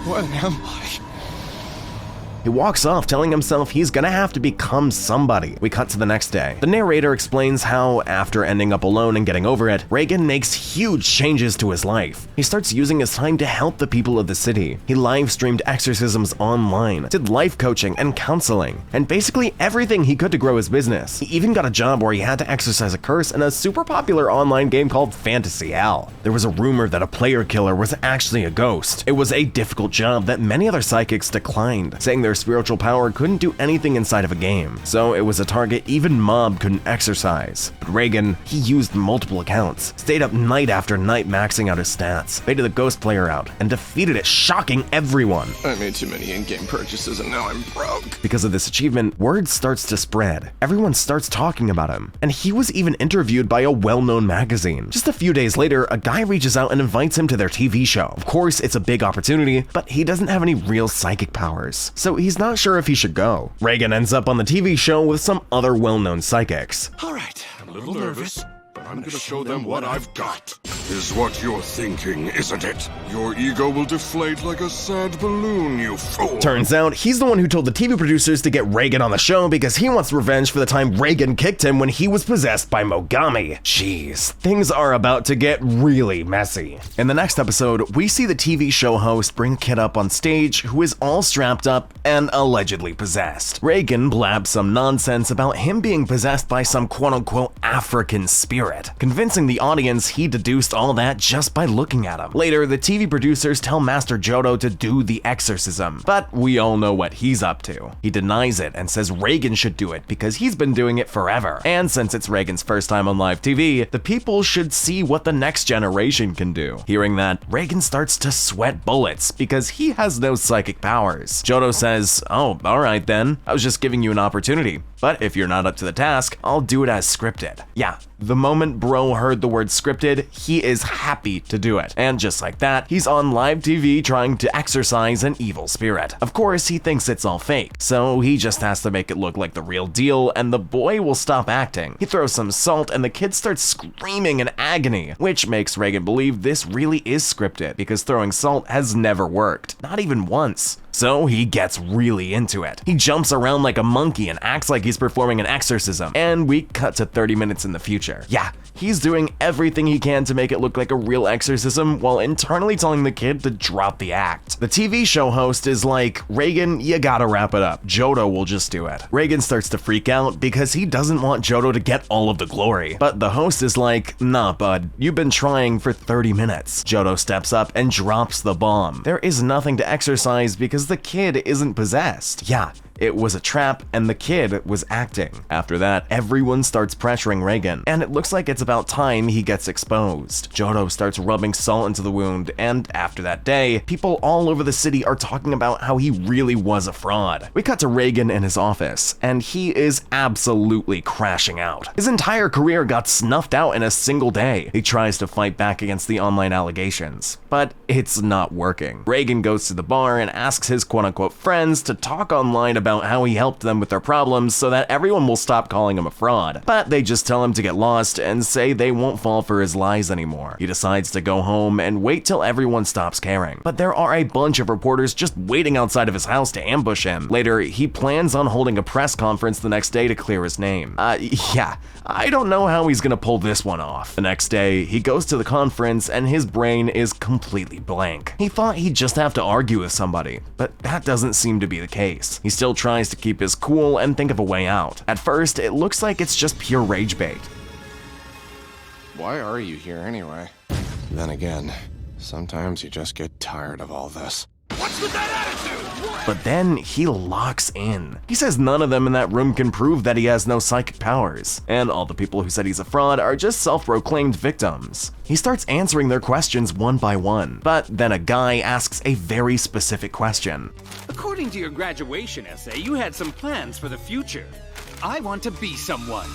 What am I? He walks off telling himself he's gonna have to become somebody. We cut to the next day. The narrator explains how, after ending up alone and getting over it, Reigen makes huge changes to his life. He starts using his time to help the people of the city. He live streamed exorcisms online, did life coaching and counseling, and basically everything he could to grow his business. He even got a job where he had to exorcise a curse in a super popular online game called Fantasy Hell. There was a rumor that a player killer was actually a ghost. It was a difficult job that many other psychics declined, saying their spiritual power couldn't do anything inside of a game, so it was a target even Mob couldn't exercise. But Reigen, he used multiple accounts, stayed up night after night maxing out his stats, baited the ghost player out, and defeated it, shocking everyone. I made too many in-game purchases and now I'm broke. Because of this achievement, word starts to spread. Everyone starts talking about him, and he was even interviewed by a well-known magazine. Just a few days later, a guy reaches out and invites him to their TV show. Of course, it's a big opportunity, but he doesn't have any real psychic powers, so he's not sure if he should go. Reigen ends up on the TV show with some other well-known psychics. All right. I'm a little nervous, but I'm gonna show them what I've got. Is what you're thinking, isn't it? Your ego will deflate like a sad balloon, you fool. Turns out, he's the one who told the TV producers to get Reigen on the show because he wants revenge for the time Reigen kicked him when he was possessed by Mogami. Jeez, things are about to get really messy. In the next episode, we see the TV show host bring a kid up on stage who is all strapped up and allegedly possessed. Reigen blabs some nonsense about him being possessed by some quote-unquote African spirit, convincing the audience he deduced all that just by looking at him. Later, the TV producers tell Master Jodo to do the exorcism, but we all know what he's up to. He denies it and says Reigen should do it because he's been doing it forever. And since it's Reigen's first time on live TV, the people should see what the next generation can do. Hearing that, Reigen starts to sweat bullets because he has no psychic powers. Jodo says, "Oh, alright then, I was just giving you an opportunity. But if you're not up to the task, I'll do it as scripted." Yeah, the moment Bro heard the word scripted, he is happy to do it. And just like that, he's on live TV trying to exorcise an evil spirit. Of course, he thinks it's all fake, so he just has to make it look like the real deal and the boy will stop acting. He throws some salt and the kid starts screaming in agony, which makes Reigen believe this really is scripted because throwing salt has never worked, not even once. So he gets really into it. He jumps around like a monkey and acts like he's performing an exorcism, and we cut to 30 minutes in the future. Yeah, he's doing everything he can to make it look like a real exorcism while internally telling the kid to drop the act. The TV show host is like, "Reigen, you gotta wrap it up. Jodo will just do it." Reigen starts to freak out because he doesn't want Jodo to get all of the glory. But the host is like, "Nah, bud, you've been trying for 30 minutes. Jodo steps up and drops the bomb. There is nothing to exorcise because the kid isn't possessed. Yeah, it was a trap and the kid was acting. After that, everyone starts pressuring Reigen, and it looks like it's about time he gets exposed. Johto starts rubbing salt into the wound, and after that day, people all over the city are talking about how he really was a fraud. We cut to Reigen in his office, and he is absolutely crashing out. His entire career got snuffed out in a single day. He tries to fight back against the online allegations, but it's not working. Reigen goes to the bar and asks his quote-unquote friends to talk online about how he helped them with their problems so that everyone will stop calling him a fraud, but they just tell him to get lost and say they won't fall for his lies anymore. He decides to go home and wait till everyone stops caring, but there are a bunch of reporters just waiting outside of his house to ambush him. Later, he plans on holding a press conference the next day to clear his name. Yeah, I don't know how he's gonna pull this one off. The next day, he goes to the conference and his brain is completely blank. He thought he'd just have to argue with somebody, but that doesn't seem to be the case. He still tries to keep his cool and think of a way out. At first, it looks like it's just pure rage bait. Why are you here anyway? Then again, sometimes you just get tired of all this. What's with that attitude? But then he locks in. He says none of them in that room can prove that he has no psychic powers, and all the people who said he's a fraud are just self-proclaimed victims. He starts answering their questions one by one, but then a guy asks a very specific question. According to your graduation essay, you had some plans for the future. I want to be someone.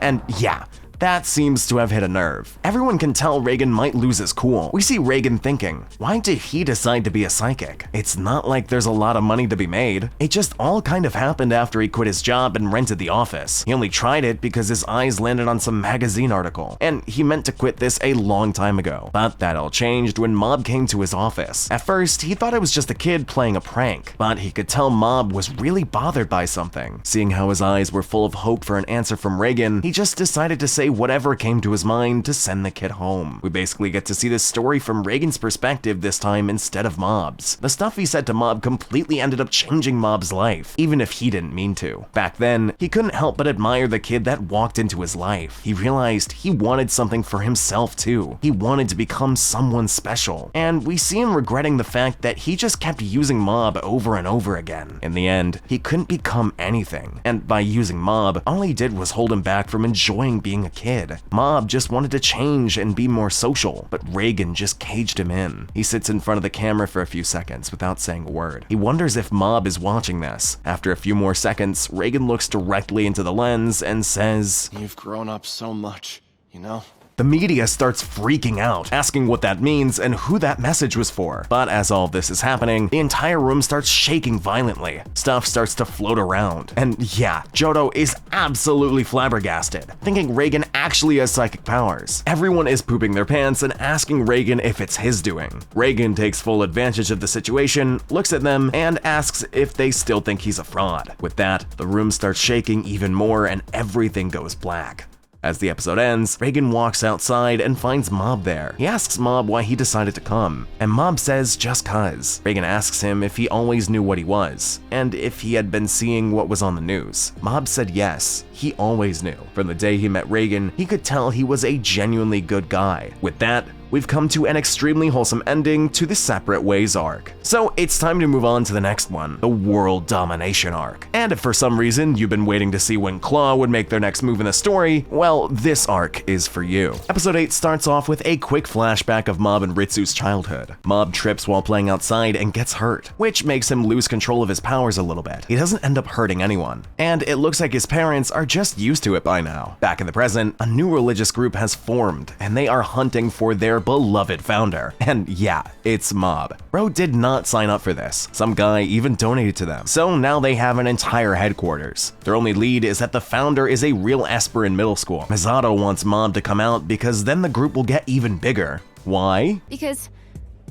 And yeah, that seems to have hit a nerve. Everyone can tell Reigen might lose his cool. We see Reigen thinking, why did he decide to be a psychic? It's not like there's a lot of money to be made. It just all kind of happened after he quit his job and rented the office. He only tried it because his eyes landed on some magazine article, and he meant to quit this a long time ago. But that all changed when Mob came to his office. At first, he thought it was just a kid playing a prank, but he could tell Mob was really bothered by something. Seeing how his eyes were full of hope for an answer from Reigen, he just decided to say whatever came to his mind to send the kid home. We basically get to see this story from Reigen's perspective this time instead of Mob's. The stuff he said to Mob completely ended up changing Mob's life, even if he didn't mean to. Back then, he couldn't help but admire the kid that walked into his life. He realized he wanted something for himself too. He wanted to become someone special. And we see him regretting the fact that he just kept using Mob over and over again. In the end, he couldn't become anything. And by using Mob, all he did was hold him back from enjoying being a kid. Mob just wanted to change and be more social, but Reigen just caged him in. He sits in front of the camera for a few seconds without saying a word. He wonders if Mob is watching this. After a few more seconds, Reigen looks directly into the lens and says, You've grown up so much, you know? The media starts freaking out, asking what that means and who that message was for. But as all this is happening, the entire room starts shaking violently. Stuff starts to float around. And yeah, Johto is absolutely flabbergasted, thinking Reigen actually has psychic powers. Everyone is pooping their pants and asking Reigen if it's his doing. Reigen takes full advantage of the situation, looks at them, and asks if they still think he's a fraud. With that, the room starts shaking even more and everything goes black. As the episode ends, Reigen walks outside and finds Mob there. He asks Mob why he decided to come, and Mob says just cuz. Reigen asks him if he always knew what he was, and if he had been seeing what was on the news. Mob said yes, he always knew. From the day he met Reigen, he could tell he was a genuinely good guy. With that, we've come to an extremely wholesome ending to the Separate Ways arc. So it's time to move on to the next one, the World Domination arc. And if for some reason you've been waiting to see when Claw would make their next move in the story, well, this arc is for you. Episode 8 starts off with a quick flashback of Mob and Ritsu's childhood. Mob trips while playing outside and gets hurt, which makes him lose control of his powers a little bit. He doesn't end up hurting anyone, and it looks like his parents are just used to it by now. Back in the present, a new religious group has formed, and they are hunting for their beloved founder. And yeah, it's Mob. Bro did not sign up for this. Some guy even donated to them. So now they have an entire headquarters. Their only lead is that the founder is a real Esper in middle school. Misato wants Mob to come out because then the group will get even bigger. Why? Because,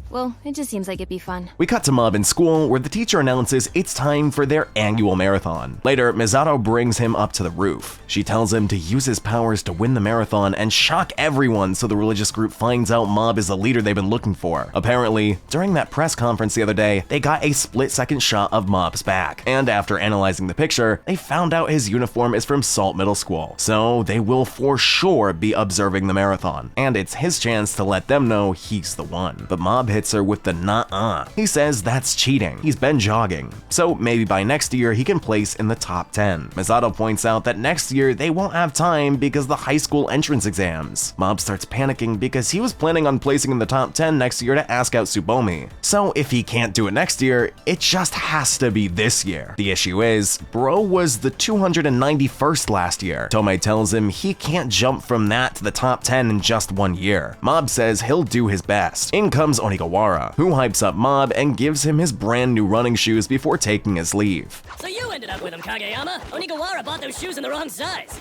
well, it just seems like it'd be fun. We cut to Mob in school, where the teacher announces it's time for their annual marathon. Later, Misato brings him up to the roof. She tells him to use his powers to win the marathon and shock everyone so the religious group finds out Mob is the leader they've been looking for. Apparently, during that press conference the other day, they got a split-second shot of Mob's back, and after analyzing the picture, they found out his uniform is from Salt Middle School. So they will for sure be observing the marathon, and it's his chance to let them know he's the one. But Mob hits hits her with the "nah-uh." He says that's cheating. He's been jogging, so maybe by next year he can place in the top 10. Misato points out that next year they won't have time because the high school entrance exams. Mob starts panicking because he was planning on placing in the top 10 next year to ask out Tsubomi. So if he can't do it next year, it just has to be this year. The issue is, bro was the 291st last year. Tomei tells him he can't jump from that to the top 10 in just 1 year. Mob says he'll do his best. In comes Onigawara, who hypes up Mob and gives him his brand new running shoes before taking his leave. So you ended up with him, Kageyama? Onigawara bought those shoes in the wrong size.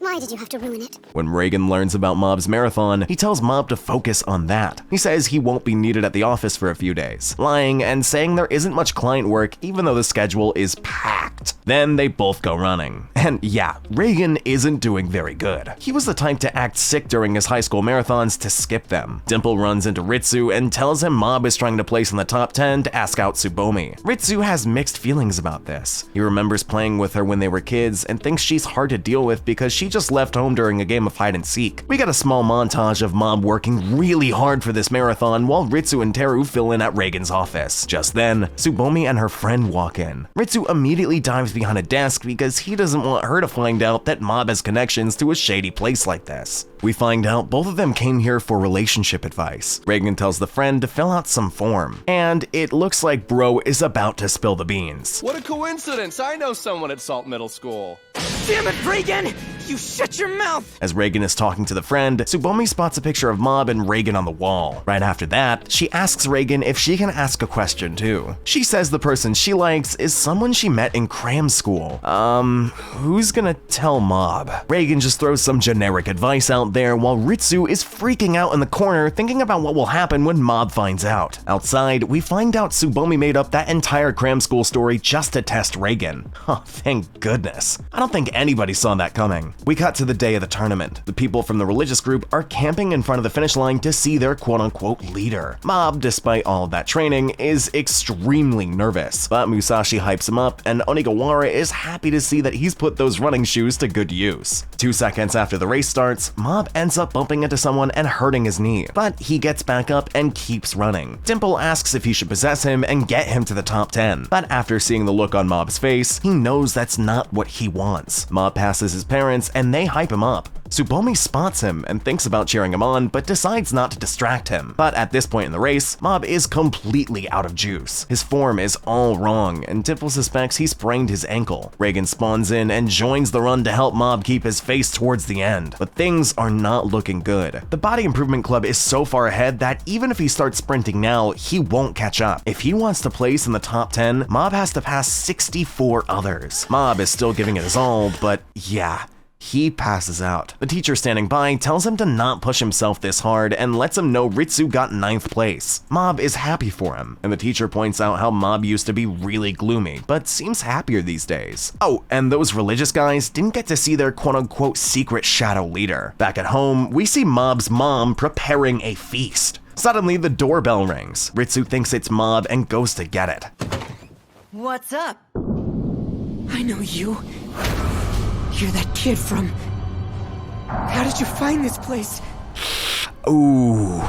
Why did you have to ruin it? When Reagan learns about Mob's marathon, he tells Mob to focus on that. He says he won't be needed at the office for a few days, lying and saying there isn't much client work even though the schedule is packed. Then they both go running. And yeah, Reagan isn't doing very good. He was the type to act sick during his high school marathons to skip them. Dimple runs into Ritsu and tells him Mob is trying to place in the top 10 to ask out Tsubomi. Ritsu has mixed feelings about this. He remembers playing with her when they were kids and thinks she's hard to deal with because she just left home during a game of hide and seek. We get a small montage of Mob working really hard for this marathon while Ritsu and Teru fill in at Reagan's office. Just then, Tsubomi and her friend walk in. Ritsu immediately dives behind a desk because he doesn't want her to find out that Mob has connections to a shady place like this. We find out both of them came here for relationship advice. Reagan tells the friend to fill out some form, and it looks like bro is about to spill the beans. What a coincidence! I know someone at Salt Middle School. Damn it, Reagan! You shut your mouth! As Reagan is talking to the friend, Tsubomi spots a picture of Mob and Reagan on the wall. Right after that, she asks Reagan if she can ask a question too. She says the person she likes is someone she met in cram school. Who's gonna tell Mob? Reagan just throws some generic advice out there while Ritsu is freaking out in the corner thinking about what will happen when Mob finds out. Outside, we find out Tsubomi made up that entire cram school story just to test Reagan. Oh, thank goodness. I don't think anybody saw that coming. We cut to the day of the tournament. The people from the religious group are camping in front of the finish line to see their quote-unquote leader. Mob, despite all of that training, is extremely nervous, but Musashi hypes him up and Onigawara is happy to see that he's put those running shoes to good use. 2 seconds after the race starts, Mob ends up bumping into someone and hurting his knee, but he gets back up and keeps running. Dimple asks if he should possess him and get him to the top 10, but after seeing the look on Mob's face, he knows that's not what he wants. Mob passes his parents and they hype him up. Tsubomi spots him and thinks about cheering him on, but decides not to distract him. But at this point in the race, Mob is completely out of juice. His form is all wrong, and Dimple suspects he sprained his ankle. Reagan spawns in and joins the run to help Mob keep his face towards the end. But things are not looking good. The Body Improvement Club is so far ahead that even if he starts sprinting now, he won't catch up. If he wants to place in the top 10, Mob has to pass 64 others. Mob is still giving it his all, but yeah, he passes out. The teacher standing by tells him to not push himself this hard and lets him know Ritsu got 9th place. Mob is happy for him, and the teacher points out how Mob used to be really gloomy, but seems happier these days. Oh, and those religious guys didn't get to see their quote-unquote secret shadow leader. Back at home, we see Mob's mom preparing a feast. Suddenly, the doorbell rings. Ritsu thinks it's Mob and goes to get it. What's up? I know you. You're that kid from... How did you find this place? Ooh,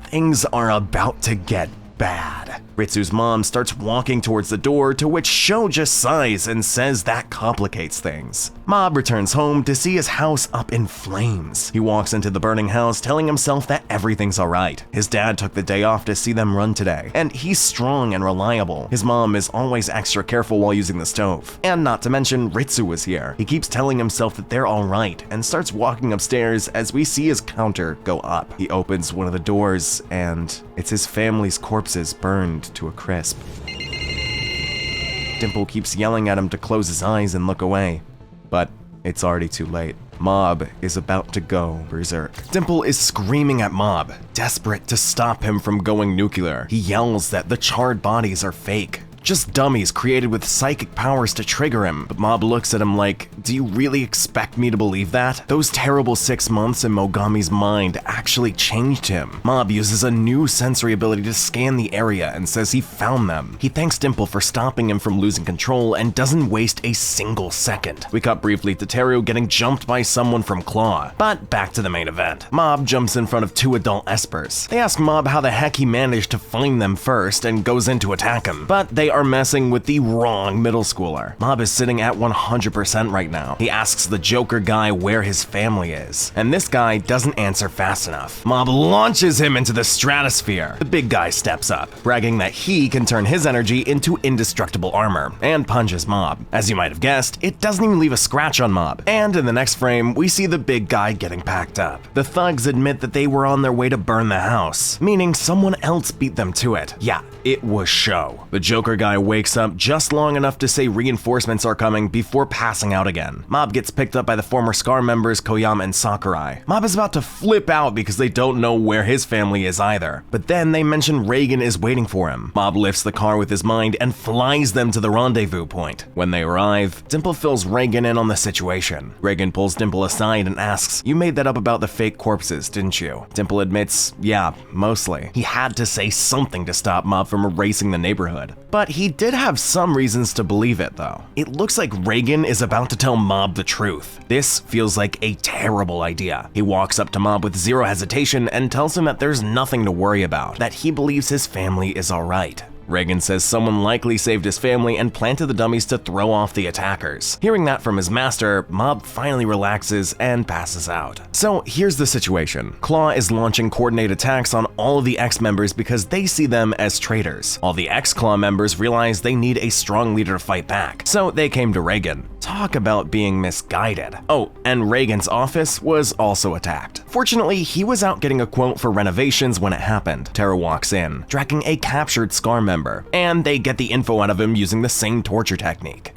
things are about to get bad. Ritsu's mom starts walking towards the door, to which Sho just sighs and says that complicates things. Mob returns home to see his house up in flames. He walks into the burning house telling himself that everything's alright. His dad took the day off to see them run today, and he's strong and reliable. His mom is always extra careful while using the stove. And not to mention, Ritsu is here. He keeps telling himself that they're alright and starts walking upstairs as we see his counter go up. He opens one of the doors and it's his family's corpses burned to a crisp. Dimple keeps yelling at him to close his eyes and look away, but it's already too late. Mob is about to go berserk. Dimple is screaming at Mob, desperate to stop him from going nuclear. He yells that the charred bodies are fake. just dummies created with psychic powers to trigger him. But Mob looks at him like, do you really expect me to believe that? Those terrible 6 months in Mogami's mind actually changed him. Mob uses a new sensory ability to scan the area and says he found them. He thanks Dimple for stopping him from losing control and doesn't waste a single second. We cut briefly to Teru getting jumped by someone from Claw. But back to the main event. Mob jumps in front of 2 adult espers. They ask Mob how the heck he managed to find them first and goes in to attack him. But they are messing with the wrong middle schooler. Mob is sitting at 100% right now. He asks the Joker guy where his family is, and this guy doesn't answer fast enough. Mob launches him into the stratosphere. The big guy steps up, bragging that he can turn his energy into indestructible armor, and punches Mob. As you might have guessed, it doesn't even leave a scratch on Mob, and in the next frame, we see the big guy getting packed up. The thugs admit that they were on their way to burn the house, meaning someone else beat them to it. Yeah, it was Sho. The Joker guy wakes up just long enough to say reinforcements are coming before passing out again. Mob gets picked up by the former SCAR members Koyama and Sakurai. Mob is about to flip out because they don't know where his family is either. But then they mention Reigen is waiting for him. Mob lifts the car with his mind and flies them to the rendezvous point. When they arrive, Dimple fills Reigen in on the situation. Reigen pulls Dimple aside and asks, "You made that up about the fake corpses, didn't you?" Dimple admits, yeah, mostly. He had to say something to stop Mob from erasing the neighborhood. But he did have some reasons to believe it, though. It looks like Reigen is about to tell Mob the truth. This feels like a terrible idea. He walks up to Mob with zero hesitation and tells him that there's nothing to worry about, that he believes his family is alright. Reigen says someone likely saved his family and planted the dummies to throw off the attackers. Hearing that from his master, Mob finally relaxes and passes out. So here's the situation. Claw is launching coordinated attacks on all of the X members because they see them as traitors. All the X-Claw members realize they need a strong leader to fight back, so they came to Reigen. Talk about being misguided. Oh, and Reigen's office was also attacked. Fortunately, he was out getting a quote for renovations when it happened. Tara walks in, tracking a captured SCAR member, and they get the info out of him using the same torture technique.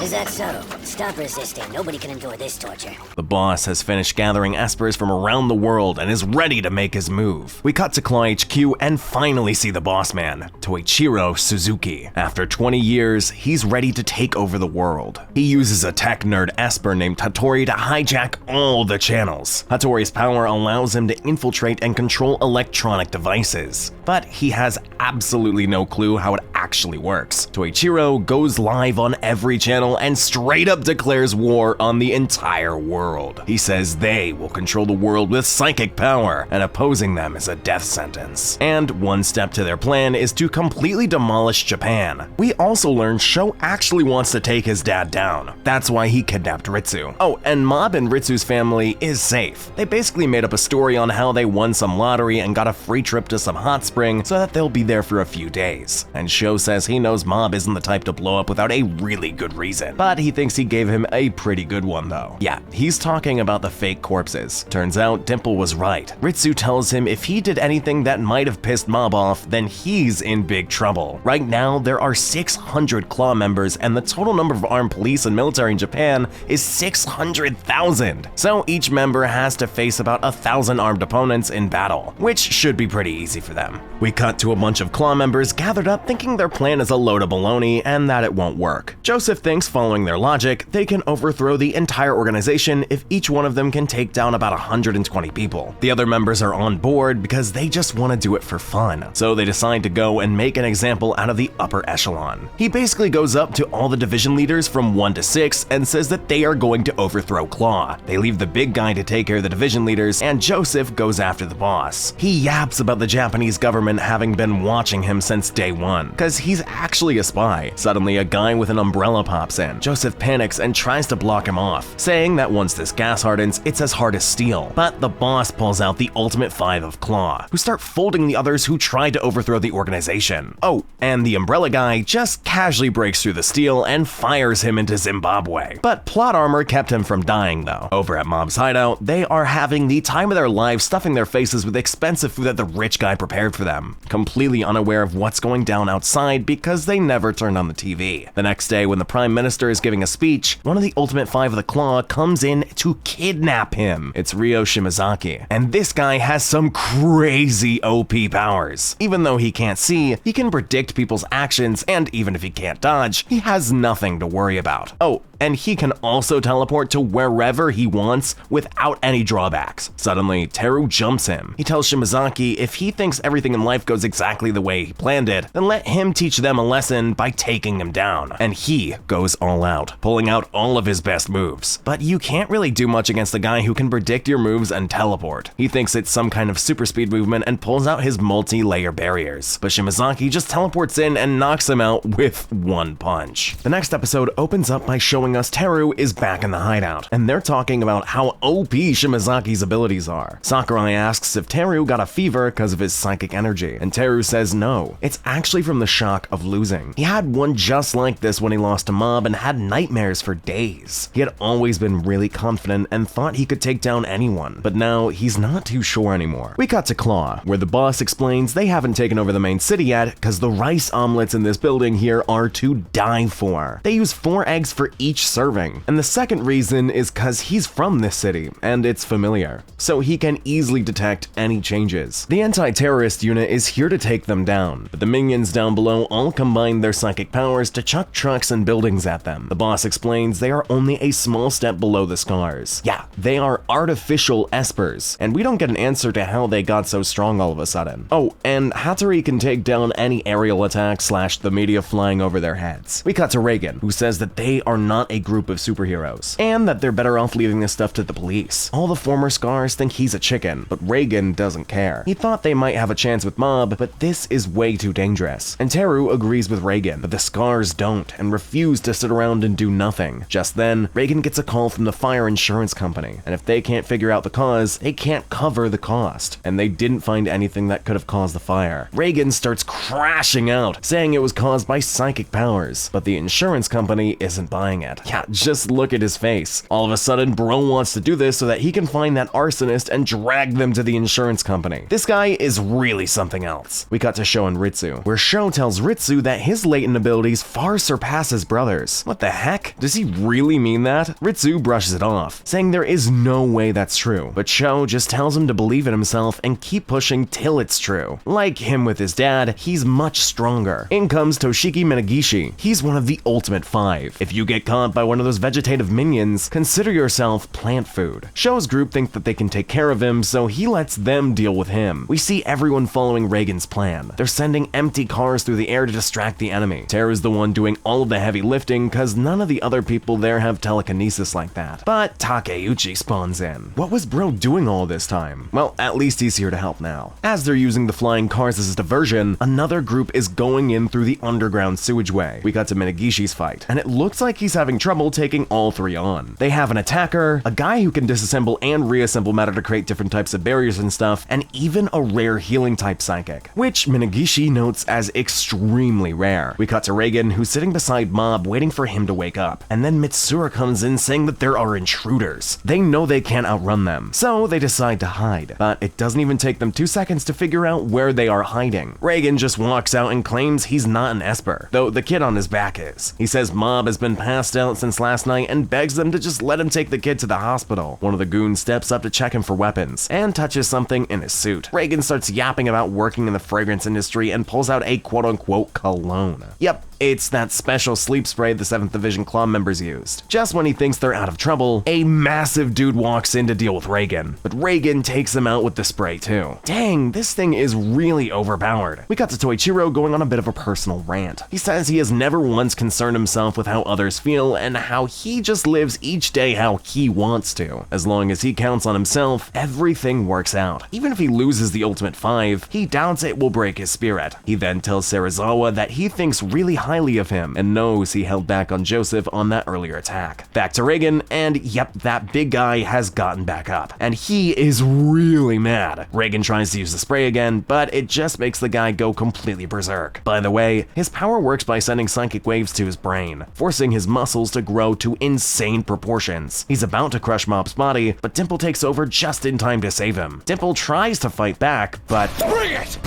Is that so? Stop resisting. Nobody can endure this torture. The boss has finished gathering espers from around the world and is ready to make his move. We cut to Claw HQ and finally see the boss man, Toichiro Suzuki. After 20 years, he's ready to take over the world. He uses a tech nerd esper named Hattori to hijack all the channels. Hattori's power allows him to infiltrate and control electronic devices, but he has absolutely no clue how it actually works. Toichiro goes live on every channel and straight up declares war on the entire world. He says they will control the world with psychic power, and opposing them is a death sentence. And one step to their plan is to completely demolish Japan. We also learn Sho actually wants to take his dad down. That's why he kidnapped Ritsu. Oh, and Mob and Ritsu's family is safe. They basically made up a story on how they won some lottery and got a free trip to some hot spring so that they'll be there for a few days. And Sho says he knows Mob isn't the type to blow up without a really good reason. But he thinks he gave him a pretty good one though. Yeah, he's talking about the fake corpses. Turns out Dimple was right. Ritsu tells him if he did anything that might have pissed Mob off, then he's in big trouble. Right now, there are 600 Claw members and the total number of armed police and military in Japan is 600,000. So each member has to face about 1,000 armed opponents in battle, which should be pretty easy for them. We cut to a bunch of Claw members gathered up thinking their plan is a load of baloney and that it won't work. Joseph thinks following their logic, they can overthrow the entire organization if each one of them can take down about 120 people. The other members are on board because they just want to do it for fun, so they decide to go and make an example out of the upper echelon. He basically goes up to all the division leaders from 1 to 6 and says that they are going to overthrow Claw. They leave the big guy to take care of the division leaders, and Joseph goes after the boss. He yaps about the Japanese government having been watching him since day one, because he's actually a spy. Suddenly, a guy with an umbrella pops in. Joseph panics and tries to block him off, saying that once this gas hardens, it's as hard as steel. But the boss pulls out the ultimate 5 of Claw, who start folding the others who tried to overthrow the organization. Oh, and the umbrella guy just casually breaks through the steel and fires him into Zimbabwe. But plot armor kept him from dying though. Over at Mob's hideout, they are having the time of their lives stuffing their faces with expensive food that the rich guy prepared for them, completely unaware of what's going down outside because they never turned on the TV. The next day, when the Prime Minister minister is giving a speech, one of the Ultimate Five of the Claw comes in to kidnap him. It's Ryo Shimazaki, and this guy has some crazy OP powers. Even though he can't see, he can predict people's actions, and even if he can't dodge, he has nothing to worry about. Oh, and he can also teleport to wherever he wants without any drawbacks. Suddenly, Teru jumps him. He tells Shimazaki if he thinks everything in life goes exactly the way he planned it, then let him teach them a lesson by taking him down. And he goes all out, pulling out all of his best moves. But you can't really do much against a guy who can predict your moves and teleport. He thinks it's some kind of super speed movement and pulls out his multi-layer barriers. But Shimazaki just teleports in and knocks him out with one punch. The next episode opens up by showing us Teru is back in the hideout, and they're talking about how OP Shimazaki's abilities are. Sakurai asks if Teru got a fever because of his psychic energy, and Teru says no. It's actually from the shock of losing. He had one just like this when he lost to Mob and had nightmares for days. He had always been really confident and thought he could take down anyone, but now he's not too sure anymore. We cut to Claw, where the boss explains they haven't taken over the main city yet because the rice omelets in this building here are to die for. They use 4 eggs for each serving, and the second reason is because he's from this city and it's familiar, so he can easily detect any changes. The anti-terrorist unit is here to take them down, but the minions down below all combine their psychic powers to chuck trucks and buildings at them. The boss explains they are only a small step below the scars. Yeah, they are artificial espers, and we don't get an answer to how they got so strong all of a sudden. Oh, and Hattori can take down any aerial attack / the media flying over their heads. We cut to Reagan, who says that they are not a group of superheroes, and that they're better off leaving this stuff to the police. All the former scars think he's a chicken, but Reagan doesn't care. He thought they might have a chance with Mob, but this is way too dangerous. And Teru agrees with Reagan, but the scars don't, and refuse to sit around and do nothing. Just then, Reagan gets a call from the fire insurance company, and if they can't figure out the cause, they can't cover the cost, and they didn't find anything that could have caused the fire. Reagan starts crashing out, saying it was caused by psychic powers, but the insurance company isn't buying it. Yeah, just look at his face. All of a sudden, Bro wants to do this so that he can find that arsonist and drag them to the insurance company. This guy is really something else. We cut to Sho and Ritsu, where Sho tells Ritsu that his latent abilities far surpass his brother's. What the heck? Does he really mean that? Ritsu brushes it off, saying there is no way that's true, but Sho just tells him to believe in himself and keep pushing till it's true. Like him with his dad, he's much stronger. In comes Toshiki Minagishi. He's one of the Ultimate Five. If you get caught by one of those vegetative minions, consider yourself plant food. Sho's group think that they can take care of him, so he lets them deal with him. We see everyone following Reagan's plan. They're sending empty cars through the air to distract the enemy. Teru's the one doing all of the heavy lifting because none of the other people there have telekinesis like that. But Takeuchi spawns in. What was Bro doing all this time? Well, at least he's here to help now. As they're using the flying cars as a diversion, another group is going in through the underground sewageway. We got to Minagishi's fight, and it looks like he's having trouble taking all 3 on. They have an attacker, a guy who can disassemble and reassemble matter to create different types of barriers and stuff, and even a rare healing type psychic, which Minagishi notes as extremely rare. We cut to Reagan, who's sitting beside Mob waiting for him to wake up, and then Mitsura comes in saying that there are intruders. They know they can't outrun them, so they decide to hide, but it doesn't even take them 2 seconds to figure out where they are hiding. Reagan just walks out and claims he's not an Esper, though the kid on his back is. He says Mob has been passed out since last night and begs them to just let him take the kid to the hospital. One of the goons steps up to check him for weapons and touches something in his suit. Reagan starts yapping about working in the fragrance industry and pulls out a quote-unquote cologne. Yep, it's that special sleep spray the 7th Division Claw members used. Just when he thinks they're out of trouble, a massive dude walks in to deal with Reagan, but Reagan takes him out with the spray too. Dang, this thing is really overpowered. We got to Toichiro going on a bit of a personal rant. He says he has never once concerned himself with how others feel and how he just lives each day how he wants to. As long as he counts on himself, everything works out. Even if he loses the Ultimate Five, he doubts it will break his spirit. He then tells Serizawa that he thinks really highly of him and knows he held back on Joseph on that earlier attack. Back to Reagan, and yep, that big guy has gotten back up, and he is really mad. Reagan tries to use the spray again, but it just makes the guy go completely berserk. By the way, his power works by sending psychic waves to his brain, forcing his muscles to grow to insane proportions. He's about to crush Mob's body, but Dimple takes over just in time to save him. Dimple tries to fight back, but... Bring it!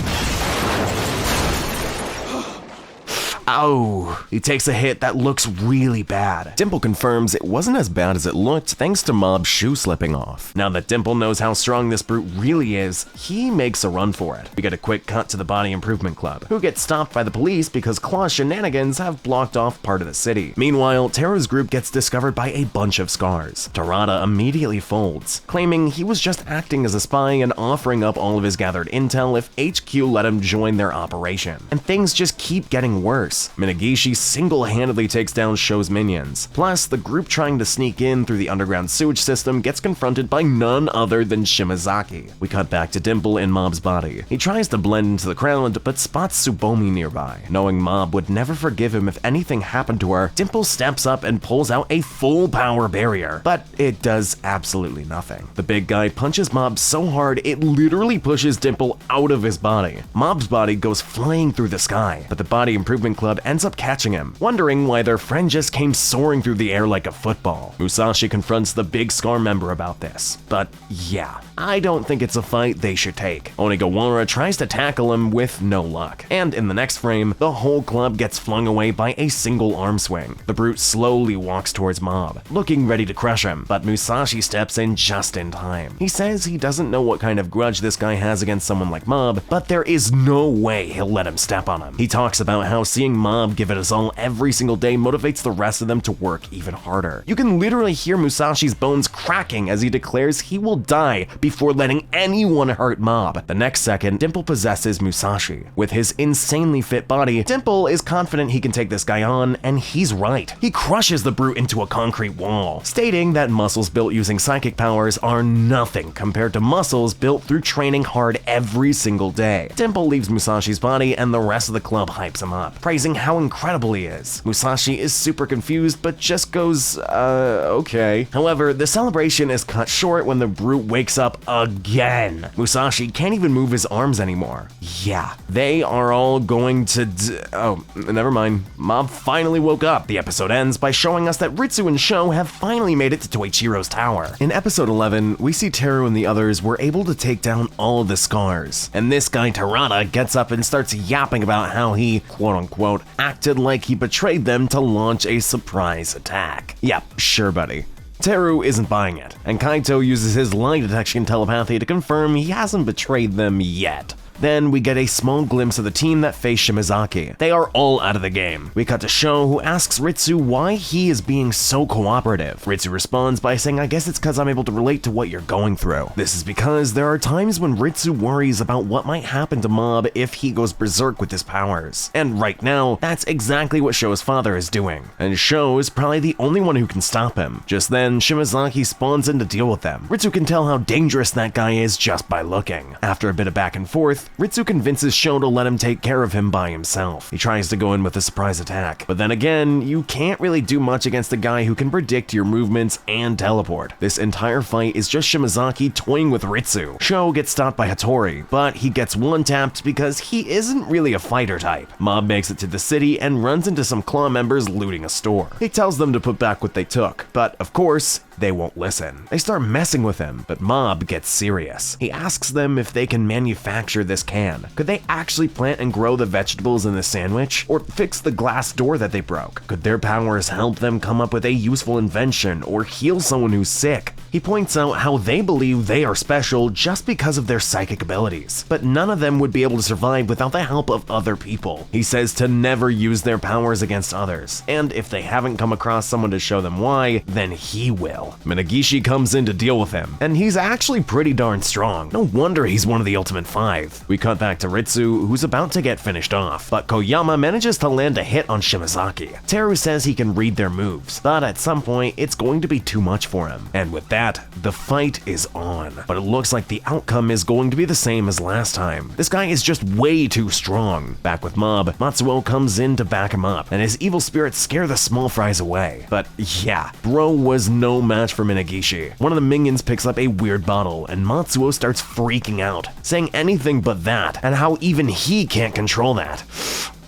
Oh, he takes a hit that looks really bad. Dimple confirms it wasn't as bad as it looked thanks to Mob's shoe slipping off. Now that Dimple knows how strong this brute really is, he makes a run for it. We get a quick cut to the Body Improvement Club, who gets stopped by the police because Claw's shenanigans have blocked off part of the city. Meanwhile, Teru's group gets discovered by a bunch of scars. Tarada immediately folds, claiming he was just acting as a spy and offering up all of his gathered intel if HQ let him join their operation. And things just keep getting worse. Minagishi single-handedly takes down Sho's minions. Plus, the group trying to sneak in through the underground sewage system gets confronted by none other than Shimazaki. We cut back to Dimple in Mob's body. He tries to blend into the crowd, but spots Tsubomi nearby. Knowing Mob would never forgive him if anything happened to her, Dimple steps up and pulls out a full power barrier, but it does absolutely nothing. The big guy punches Mob so hard it literally pushes Dimple out of his body. Mob's body goes flying through the sky, but the Body Improvement Club ends up catching him, wondering why their friend just came soaring through the air like a football. Musashi confronts the big Scar member about this, but yeah, I don't think it's a fight they should take. Onigawara tries to tackle him with no luck, and in the next frame, the whole club gets flung away by a single arm swing. The brute slowly walks towards Mob, looking ready to crush him, but Musashi steps in just in time. He says he doesn't know what kind of grudge this guy has against someone like Mob, but there is no way he'll let him step on him. He talks about how seeing Mob give it his all every single day motivates the rest of them to work even harder. You can literally hear Musashi's bones cracking as he declares he will die before letting anyone hurt Mob. The next second, Dimple possesses Musashi. With his insanely fit body, Dimple is confident he can take this guy on, and he's right. He crushes the brute into a concrete wall, stating that muscles built using psychic powers are nothing compared to muscles built through training hard every single day. Dimple leaves Musashi's body, and the rest of the club hypes him up, praising how incredible he is. Musashi is super confused, but just goes, okay. However, the celebration is cut short when the brute wakes up again. Musashi can't even move his arms anymore. Yeah, they are all going to oh, never mind. Mob finally woke up. The episode ends by showing us that Ritsu and Sho have finally made it to Toichiro's tower. In episode 11, we see Teru and the others were able to take down all of the scars, and this guy Tarada gets up and starts yapping about how he, quote-unquote, acted like he betrayed them to launch a surprise attack. Yep, sure buddy. Teru isn't buying it, and Kaito uses his lie detection telepathy to confirm he hasn't betrayed them yet. Then we get a small glimpse of the team that face Shimazaki. They are all out of the game. We cut to Sho, who asks Ritsu why he is being so cooperative. Ritsu responds by saying, I guess it's because I'm able to relate to what you're going through. This is because there are times when Ritsu worries about what might happen to Mob if he goes berserk with his powers. And right now, that's exactly what Sho's father is doing. And Sho is probably the only one who can stop him. Just then, Shimazaki spawns in to deal with them. Ritsu can tell how dangerous that guy is just by looking. After a bit of back and forth, Ritsu convinces Sho to let him take care of him by himself. He tries to go in with a surprise attack, but then again, you can't really do much against a guy who can predict your movements and teleport. This entire fight is just Shimazaki toying with Ritsu. Sho gets stopped by Hattori, but he gets one-tapped because he isn't really a fighter type. Mob makes it to the city and runs into some Claw members looting a store. He tells them to put back what they took, but of course, they won't listen. They start messing with him, but Mob gets serious. He asks them if they can manufacture this can. Could they actually plant and grow the vegetables in the sandwich? Or fix the glass door that they broke? Could their powers help them come up with a useful invention or heal someone who's sick? He points out how they believe they are special just because of their psychic abilities, but none of them would be able to survive without the help of other people. He says to never use their powers against others, and if they haven't come across someone to show them why, then he will. Minagishi comes in to deal with him, and he's actually pretty darn strong. No wonder he's one of the Ultimate Five. We cut back to Ritsu, who's about to get finished off, but Koyama manages to land a hit on Shimazaki. Teru says he can read their moves, but at some point, it's going to be too much for him. And with that, the fight is on. But it looks like the outcome is going to be the same as last time. This guy is just way too strong. Back with Mob, Matsuo comes in to back him up, and his evil spirits scare the small fries away. But yeah, bro was no match for Minagishi. One of the minions picks up a weird bottle, and Matsuo starts freaking out, saying anything but that, and how even he can't control that.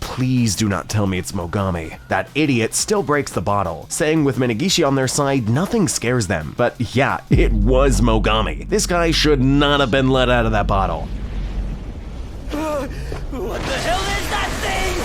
Please do not tell me it's Mogami. That idiot still breaks the bottle, saying with Minagishi on their side, nothing scares them. But yeah, it was Mogami. This guy should not have been let out of that bottle. What the hell is that thing?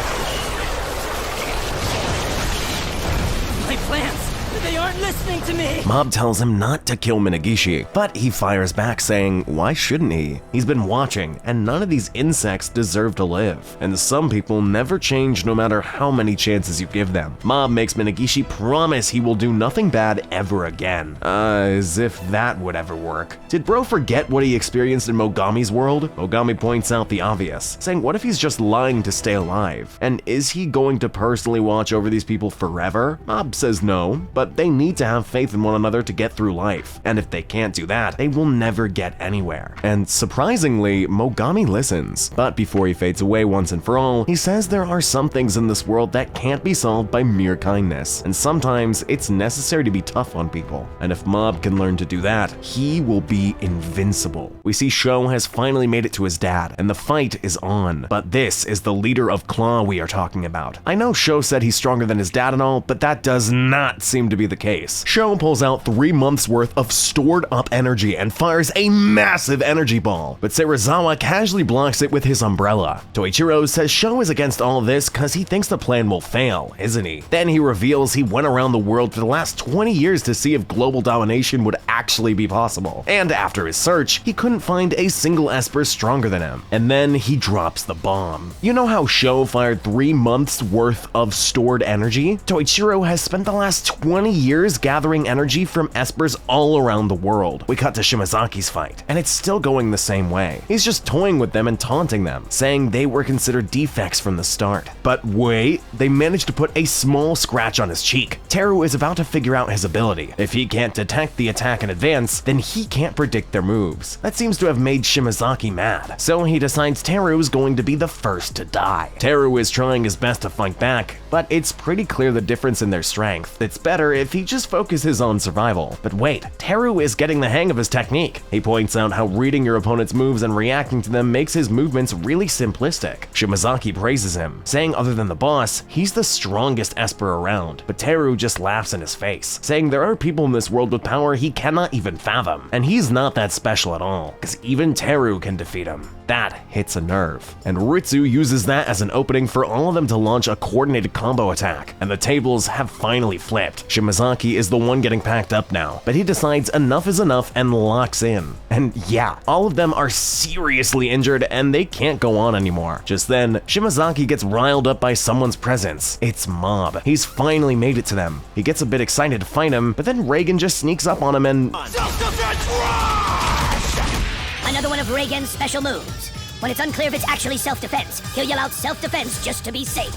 plans. They aren't listening to me! Mob tells him not to kill Minagishi, but he fires back saying, why shouldn't he? He's been watching, and none of these insects deserve to live. And some people never change no matter how many chances you give them. Mob makes Minagishi promise he will do nothing bad ever again. As if that would ever work. Did bro forget what he experienced in Mogami's world? Mogami points out the obvious, saying what if he's just lying to stay alive? And is he going to personally watch over these people forever? Mob says no, but they need to have faith in one another to get through life, and if they can't do that, they will never get anywhere. And surprisingly, Mogami listens. But before he fades away once and for all, he says there are some things in this world that can't be solved by mere kindness, and sometimes it's necessary to be tough on people. And if Mob can learn to do that, he will be invincible. We see Sho has finally made it to his dad, and the fight is on. But this is the leader of Claw we are talking about. I know Sho said he's stronger than his dad and all, but that does not seem to be the case. Sho pulls out 3 months worth of stored up energy and fires a massive energy ball, but Serizawa casually blocks it with his umbrella. Toichiro says Sho is against all of this cause he thinks the plan will fail, isn't he? Then he reveals he went around the world for the last 20 years to see if global domination would actually be possible. And after his search, he couldn't find a single Esper stronger than him. And then he drops the bomb. You know how Sho fired 3 months worth of stored energy? Toichiro has spent the last 20 years gathering energy from Espers all around the world. We cut to Shimazaki's fight, and it's still going the same way. He's just toying with them and taunting them, saying they were considered defects from the start. But wait, they managed to put a small scratch on his cheek. Teru is about to figure out his ability. If he can't detect the attack in advance, then he can't predict their moves. That seems to have made Shimazaki mad, so he decides Teru is going to be the first to die. Teru is trying his best to fight back, but it's pretty clear the difference in their strength. It's better if he just focuses on survival. But wait, Teru is getting the hang of his technique. He points out how reading your opponent's moves and reacting to them makes his movements really simplistic. Shimazaki praises him, saying other than the boss, he's the strongest Esper around, but Teru just laughs in his face, saying there are people in this world with power he cannot even fathom, and he's not that special at all, because even Teru can defeat him. That hits a nerve, and Ritsu uses that as an opening for all of them to launch a coordinated combo attack, and the tables have finally flipped. Shimazaki is the one getting packed up now, but he decides enough is enough and locks in. And yeah, all of them are seriously injured and they can't go on anymore. Just then, Shimazaki gets riled up by someone's presence. It's Mob. He's finally made it to them. He gets a bit excited to fight him, but then Reagan just sneaks up on him and... Self-defense rush! Another one of Reagan's special moves. When it's unclear if it's actually self-defense, he'll yell out self-defense just to be safe.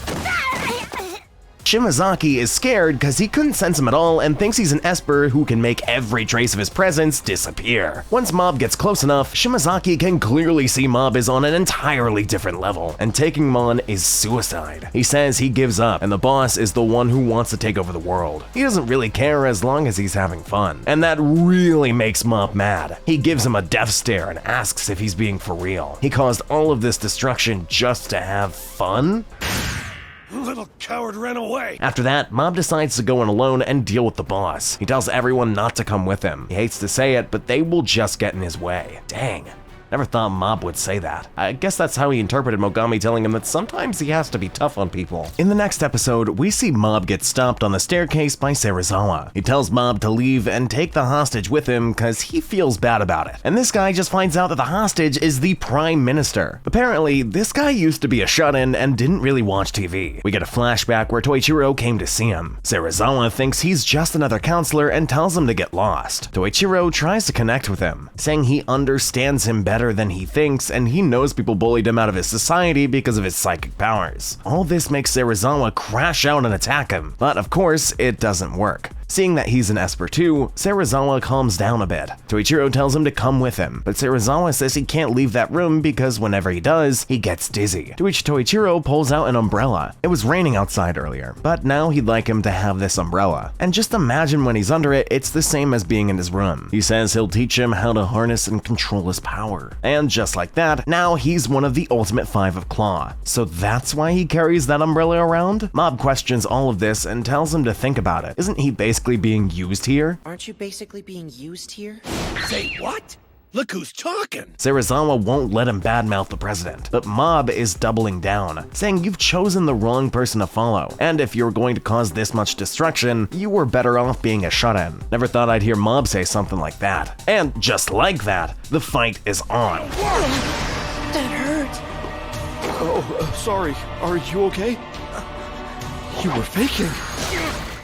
Shimazaki is scared because he couldn't sense him at all and thinks he's an Esper who can make every trace of his presence disappear. Once Mob gets close enough, Shimazaki can clearly see Mob is on an entirely different level, and taking him on is suicide. He says he gives up, and the boss is the one who wants to take over the world. He doesn't really care as long as he's having fun, and that really makes Mob mad. He gives him a death stare and asks if he's being for real. He caused all of this destruction just to have fun? Little coward ran away. After that, Mob decides to go in alone and deal with the boss. He tells everyone not to come with him. He hates to say it, but they will just get in his way. Dang. Never thought Mob would say that. I guess that's how he interpreted Mogami telling him that sometimes he has to be tough on people. In the next episode, we see Mob get stopped on the staircase by Serizawa. He tells Mob to leave and take the hostage with him because he feels bad about it. And this guy just finds out that the hostage is the Prime Minister. Apparently, this guy used to be a shut-in and didn't really watch TV. We get a flashback where Toichiro came to see him. Serizawa thinks he's just another counselor and tells him to get lost. Toichiro tries to connect with him, saying he understands him better than he thinks, and he knows people bullied him out of his society because of his psychic powers. All this makes Serizawa crash out and attack him, but of course, it doesn't work. Seeing that he's an Esper too, Serizawa calms down a bit. Toichiro tells him to come with him, but Serizawa says he can't leave that room because whenever he does, he gets dizzy. To which Toichiro pulls out an umbrella. It was raining outside earlier, but now he'd like him to have this umbrella. And just imagine when he's under it, it's the same as being in his room. He says he'll teach him how to harness and control his power. And just like that, now he's one of the Ultimate 5 of Claw. So that's why he carries that umbrella around? Mob questions all of this and tells him to think about it. Isn't he basically being used here? Aren't you basically being used here? Say what? Look who's talking! Serizawa won't let him badmouth the president, but Mob is doubling down, saying you've chosen the wrong person to follow, and if you're going to cause this much destruction, you were better off being a shut-in. Never thought I'd hear Mob say something like that. And just like that, the fight is on. That hurt. Oh, sorry. Are you okay? You were faking.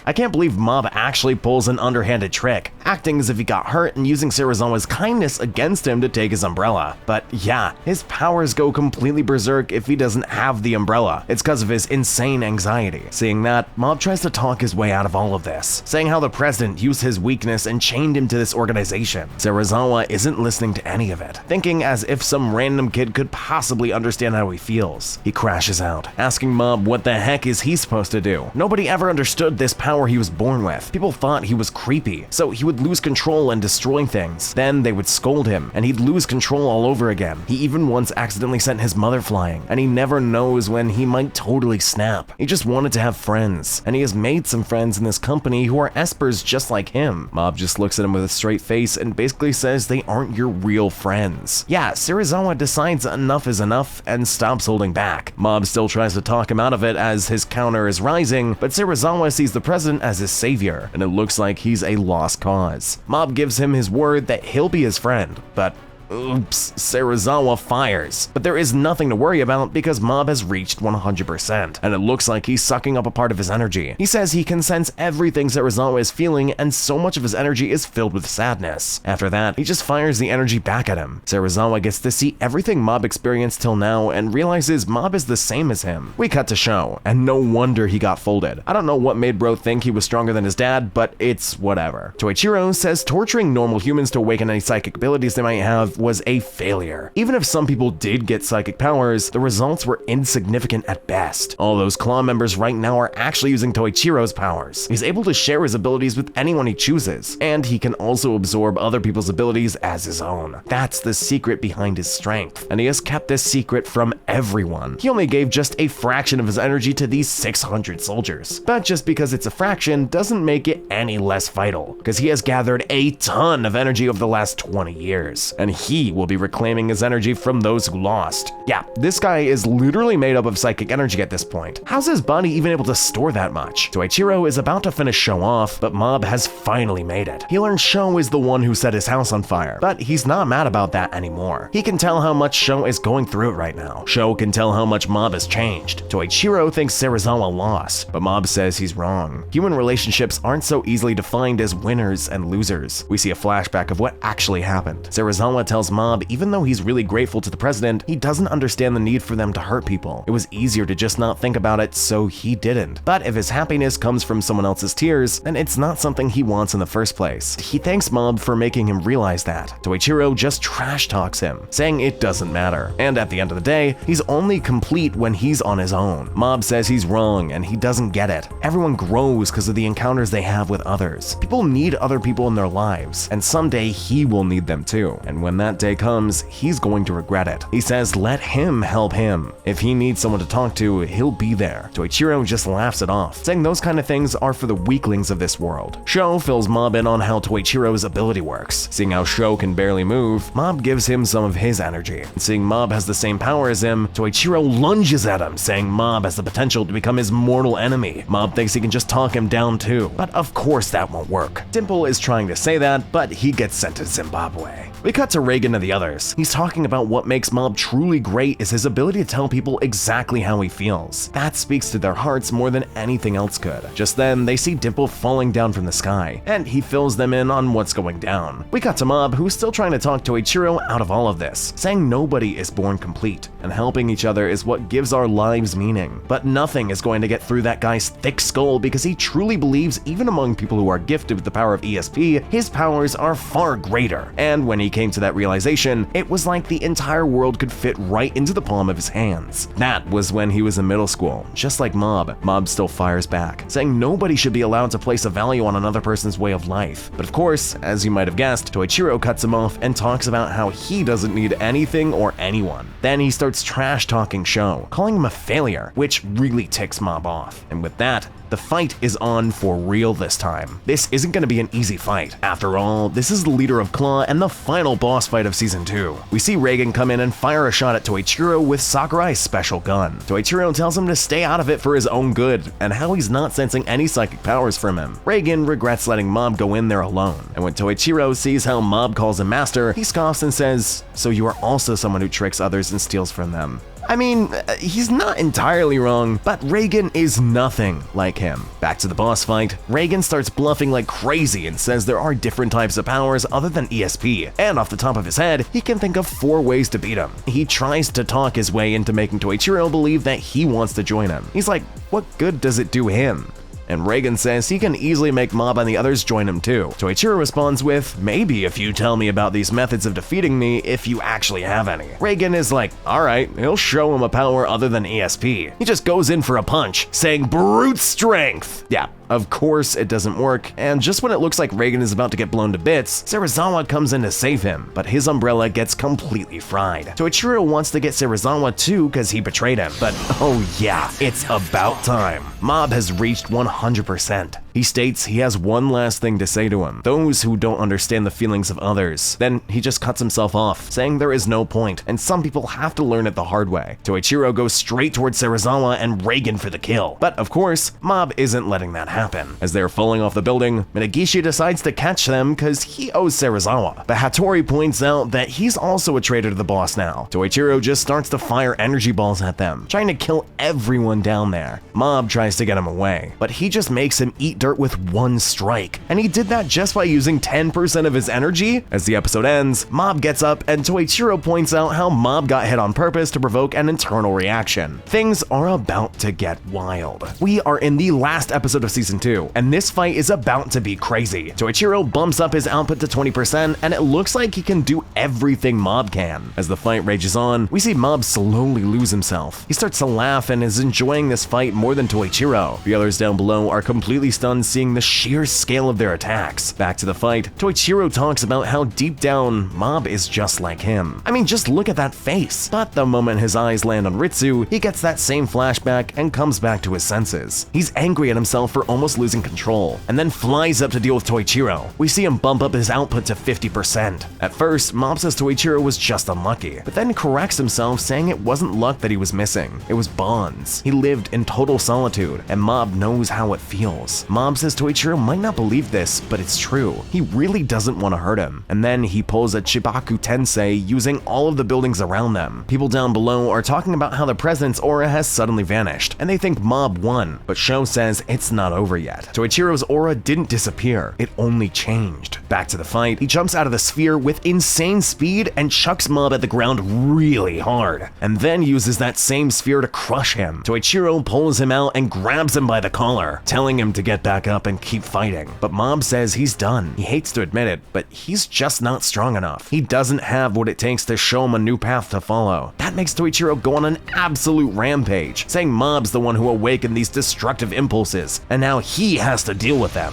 I can't believe Mob actually pulls an underhanded trick, acting as if he got hurt and using Serizawa's kindness against him to take his umbrella. But yeah, his powers go completely berserk if he doesn't have the umbrella. It's because of his insane anxiety. Seeing that, Mob tries to talk his way out of all of this, saying how the president used his weakness and chained him to this organization. Serizawa isn't listening to any of it, thinking as if some random kid could possibly understand how he feels. He crashes out, asking Mob what the heck is he supposed to do. Nobody ever understood this power he was born with. People thought he was creepy, so he would lose control and destroy things. Then they would scold him, and he'd lose control all over again. He even once accidentally sent his mother flying, and he never knows when he might totally snap. He just wanted to have friends, and he has made some friends in this company who are espers just like him. Mob just looks at him with a straight face and basically says they aren't your real friends. Yeah, Serizawa decides enough is enough and stops holding back. Mob still tries to talk him out of it as his counter is rising, but Serizawa sees the president as his savior, and it looks like he's a lost cause. Mob gives him his word that he'll be his friend, but oops, Serizawa fires. But there is nothing to worry about because Mob has reached 100%, and it looks like he's sucking up a part of his energy. He says he can sense everything Serizawa is feeling, and so much of his energy is filled with sadness. After that, he just fires the energy back at him. Serizawa gets to see everything Mob experienced till now and realizes Mob is the same as him. We cut to Sho, and no wonder he got folded. I don't know what made bro think he was stronger than his dad, but it's whatever. Toichiro says torturing normal humans to awaken any psychic abilities they might have was a failure. Even if some people did get psychic powers, the results were insignificant at best. All those Claw members right now are actually using Toichiro's powers. He's able to share his abilities with anyone he chooses, and he can also absorb other people's abilities as his own. That's the secret behind his strength, and he has kept this secret from everyone. He only gave just a fraction of his energy to these 600 soldiers. But just because it's a fraction doesn't make it any less vital, because he has gathered a ton of energy over the last 20 years, and he will be reclaiming his energy from those who lost. Yeah, this guy is literally made up of psychic energy at this point. How's his body even able to store that much? Toichiro is about to finish Sho off, but Mob has finally made it. He learns Sho is the one who set his house on fire, but he's not mad about that anymore. He can tell how much Sho is going through it right now. Sho can tell how much Mob has changed. Toichiro thinks Serizawa lost, but Mob says he's wrong. Human relationships aren't so easily defined as winners and losers. We see a flashback of what actually happened. Serizawa tells Mob even though he's really grateful to the president, he doesn't understand the need for them to hurt people. It was easier to just not think about it, so he didn't. But if his happiness comes from someone else's tears, then it's not something he wants in the first place. He thanks Mob for making him realize that. Toichiro just trash talks him, saying it doesn't matter. And at the end of the day, he's only complete when he's on his own. Mob says he's wrong and he doesn't get it. Everyone grows because of the encounters they have with others. People need other people in their lives, and someday he will need them too. And when that day comes, he's going to regret it. He says let him help him. If he needs someone to talk to, he'll be there. Toichiro just laughs it off, saying those kind of things are for the weaklings of this world. Sho fills Mob in on how Toichiro's ability works. Seeing how Sho can barely move, Mob gives him some of his energy. And seeing Mob has the same power as him, Toichiro lunges at him, saying Mob has the potential to become his mortal enemy. Mob thinks he can just talk him down too, but of course that won't work. Dimple is trying to say that, but he gets sent to Zimbabwe. We cut to Reagan and the others. He's talking about what makes Mob truly great is his ability to tell people exactly how he feels. That speaks to their hearts more than anything else could. Just then, they see Dimple falling down from the sky, and he fills them in on what's going down. We cut to Mob, who's still trying to talk Toichiro out of all of this, saying nobody is born complete, and helping each other is what gives our lives meaning. But nothing is going to get through that guy's thick skull because he truly believes even among people who are gifted with the power of ESP, his powers are far greater. And when he came to that realization, it was like the entire world could fit right into the palm of his hands. That was when he was in middle school, just like Mob. Mob still fires back, saying nobody should be allowed to place a value on another person's way of life. But of course, as you might have guessed, Toichiro cuts him off and talks about how he doesn't need anything or anyone. Then he starts trash talking Sho, calling him a failure, which really ticks Mob off. And with that, The fight is on for real this time. This isn't going to be an easy fight. After all, this is the leader of Claw and the final boss fight of Season 2. We see Reigen come in and fire a shot at Toichiro with Sakurai's special gun. Toichiro tells him to stay out of it for his own good, and how he's not sensing any psychic powers from him. Reigen regrets letting Mob go in there alone, and when Toichiro sees how Mob calls him master, he scoffs and says, "So you are also someone who tricks others and steals from them." I mean, he's not entirely wrong, but Reigen is nothing like him. Back to the boss fight, Reigen starts bluffing like crazy and says there are different types of powers other than ESP, and off the top of his head, he can think of 4 ways to beat him. He tries to talk his way into making Toichiro believe that he wants to join him. He's like, what good does it do him? And Reigen says he can easily make Mob and the others join him too. Toichiro responds with, "Maybe if you tell me about these methods of defeating me, if you actually have any." Reigen is like, alright, he'll show him a power other than ESP. He just goes in for a punch, saying brute strength. Yeah, of course it doesn't work, and just when it looks like Reigen is about to get blown to bits, Serizawa comes in to save him, but his umbrella gets completely fried. Toichiro wants to get Serizawa too because he betrayed him, but oh yeah, it's about time. Mob has reached 100%. He states he has one last thing to say to him, those who don't understand the feelings of others. Then he just cuts himself off, saying there is no point, and some people have to learn it the hard way. Toichiro goes straight towards Serizawa and Reigen for the kill. But of course, Mob isn't letting that happen. As they're falling off the building, Minagishi decides to catch them because he owes Serizawa. But Hattori points out that he's also a traitor to the boss now. Toichiro just starts to fire energy balls at them, trying to kill everyone down there. Mob tries to get him away, but he just makes him eat dirt with one strike, and he did that just by using 10% of his energy. As the episode ends, Mob gets up and Toichiro points out how Mob got hit on purpose to provoke an internal reaction. Things are about to get wild. We are in the last episode of Season 2, and this fight is about to be crazy. Toichiro bumps up his output to 20%, and it looks like he can do everything Mob can. As the fight rages on, we see Mob slowly lose himself. He starts to laugh and is enjoying this fight more than Toichiro. The others down below are completely stunned seeing the sheer scale of their attacks. Back to the fight, Toichiro talks about how deep down, Mob is just like him. I mean, just look at that face. But the moment his eyes land on Ritsu, he gets that same flashback and comes back to his senses. He's angry at himself for almost losing control, and then flies up to deal with Toichiro. We see him bump up his output to 50%. At first, Mob says Toichiro was just unlucky, but then corrects himself saying it wasn't luck that he was missing, it was bonds. He lived in total solitude, and Mob knows how it feels. Mob says Toichiro might not believe this, but it's true. He really doesn't want to hurt him. And then he pulls a Chibaku Tensei using all of the buildings around them. People down below are talking about how the president's aura has suddenly vanished, and they think Mob won, but Sho says it's not over yet. Toichiro's aura didn't disappear, it only changed. Back to the fight, he jumps out of the sphere with insane speed and chucks Mob at the ground really hard, and then uses that same sphere to crush him. Toichiro pulls him out and grabs him by the collar, telling him to get back up and keep fighting. But Mob says he's done. He hates to admit it, but he's just not strong enough. He doesn't have what it takes to show him a new path to follow. That makes Toichiro go on an absolute rampage, saying Mob's the one who awakened these destructive impulses, and now he has to deal with them.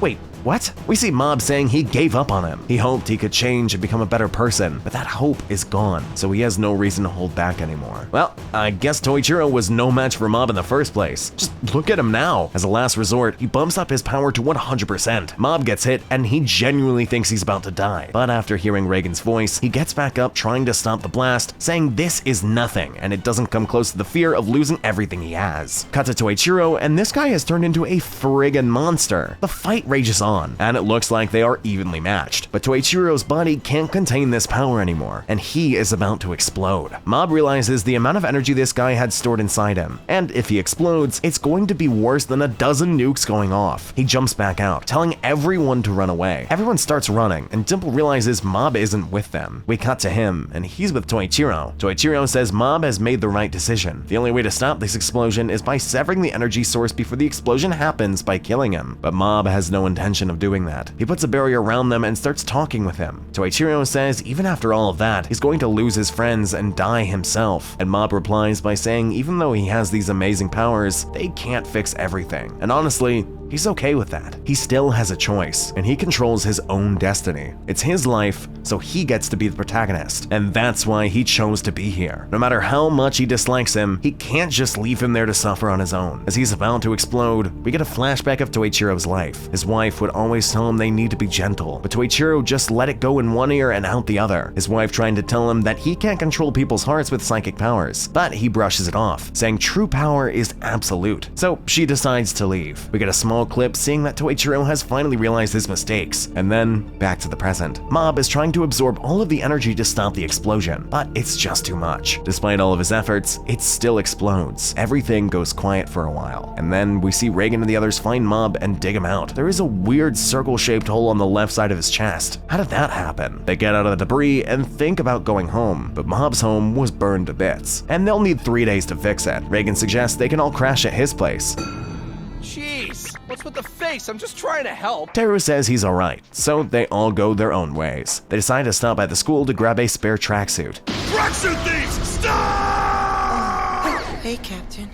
Wait, what? We see Mob saying he gave up on him. He hoped he could change and become a better person, but that hope is gone, so he has no reason to hold back anymore. Well, I guess Toichiro was no match for Mob in the first place. Just look at him now. As a last resort, he bumps up his power to 100%. Mob gets hit, and he genuinely thinks he's about to die. But after hearing Reigen's voice, he gets back up trying to stop the blast, saying this is nothing, and it doesn't come close to the fear of losing everything he has. Cut to Toichiro, and this guy has turned into a friggin' monster. The fight rages on, and it looks like they are evenly matched. But Toichiro's body can't contain this power anymore, and he is about to explode. Mob realizes the amount of energy this guy had stored inside him, and if he explodes, it's going to be worse than a dozen nukes going off. He jumps back out, telling everyone to run away. Everyone starts running, and Dimple realizes Mob isn't with them. We cut to him, and he's with Toichiro. Toichiro says Mob has made the right decision. The only way to stop this explosion is by severing the energy source before the explosion happens by killing him. But Mob has no intention of doing that. He puts a barrier around them and starts talking with him. Toichiro says even after all of that, he's going to lose his friends and die himself. And Mob replies by saying even though he has these amazing powers, they can't fix everything. And honestly, He's okay with that. He still has a choice, and he controls his own destiny. It's his life, so he gets to be the protagonist, and that's why he chose to be here. No matter how much he dislikes him, he can't just leave him there to suffer on his own. As he's about to explode, we get a flashback of Toichiro's life. His wife would always tell him they need to be gentle, but Toichiro just let it go in one ear and out the other. His wife trying to tell him that he can't control people's hearts with psychic powers, but he brushes it off, saying true power is absolute. So she decides to leave. We get a small clip seeing that Toichiro has finally realized his mistakes, and then back to the present. Mob is trying to absorb all of the energy to stop the explosion, but it's just too much. Despite all of his efforts, it still explodes. Everything goes quiet for a while, and then we see Reigen and the others find Mob and dig him out. There is a weird circle-shaped hole on the left side of his chest. How did that happen? They get out of the debris and think about going home, but Mob's home was burned to bits, and they'll need 3 days to fix it. Reigen suggests they can all crash at his place. Jeez, what's with the face? I'm just trying to help. Teru says he's alright, so they all go their own ways. They decide to stop at the school to grab a spare tracksuit. Tracksuit thieves, stop! Hey, Captain.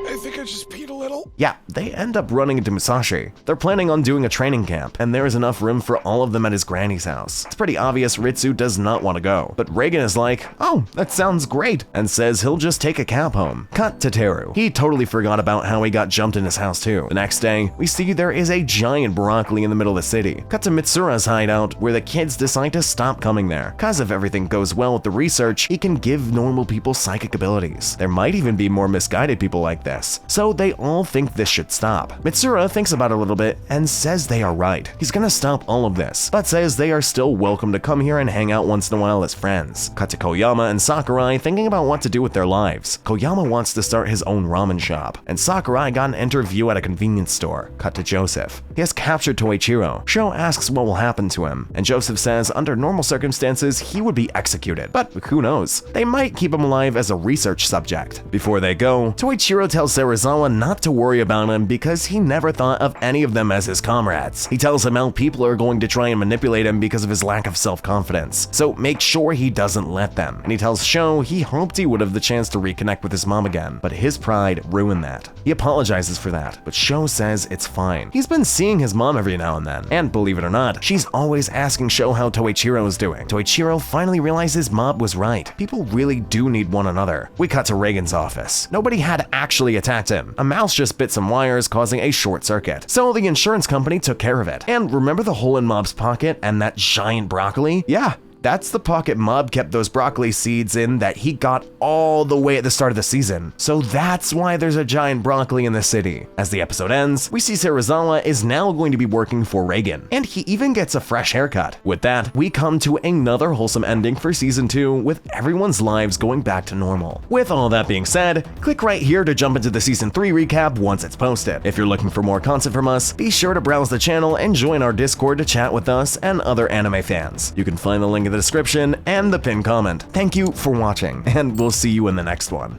I think I just peed a little. Yeah, they end up running into Musashi. They're planning on doing a training camp, and there is enough room for all of them at his granny's house. It's pretty obvious Ritsu does not want to go, but Reigen is like, oh, that sounds great, and says he'll just take a cab home. Cut to Teru. He totally forgot about how he got jumped in his house too. The next day, we see there is a giant broccoli in the middle of the city. Cut to Mitsura's hideout, where the kids decide to stop coming there. Cause if everything goes well with the research, he can give normal people psychic abilities. There might even be more misguided people like this, so they all think this should stop. Mitsura thinks about it a little bit and says they are right. He's gonna stop all of this, but says they are still welcome to come here and hang out once in a while as friends. Cut to Koyama and Sakurai thinking about what to do with their lives. Koyama wants to start his own ramen shop, and Sakurai got an interview at a convenience store. Cut to Joseph. He has captured Toichiro. Sho asks what will happen to him, and Joseph says under normal circumstances he would be executed, but who knows? They might keep him alive as a research subject. Before they go, Toichiro tells Serizawa not to worry about him because he never thought of any of them as his comrades. He tells him how people are going to try and manipulate him because of his lack of self-confidence, so make sure he doesn't let them. And he tells Sho he hoped he would have the chance to reconnect with his mom again, but his pride ruined that. He apologizes for that, but Sho says it's fine. He's been seeing his mom every now and then, and believe it or not, she's always asking Sho how Toichiro is doing. Toichiro finally realizes Mob was right. People really do need one another. We cut to Reigen's office. Nobody had actually attacked him. A mouse just bit some wires, causing a short circuit. So the insurance company took care of it. And remember the hole in Mob's pocket and that giant broccoli? Yeah, that's the pocket Mob kept those broccoli seeds in that he got all the way at the start of the season. So that's why there's a giant broccoli in the city. As the episode ends, we see Serizawa is now going to be working for Reigen, and he even gets a fresh haircut. With that, we come to another wholesome ending for season 2 with everyone's lives going back to normal. With all that being said, click right here to jump into the season 3 recap once it's posted. If you're looking for more content from us, be sure to browse the channel and join our Discord to chat with us and other anime fans. You can find the link in the description and the pinned comment. Thank you for watching, and we'll see you in the next one.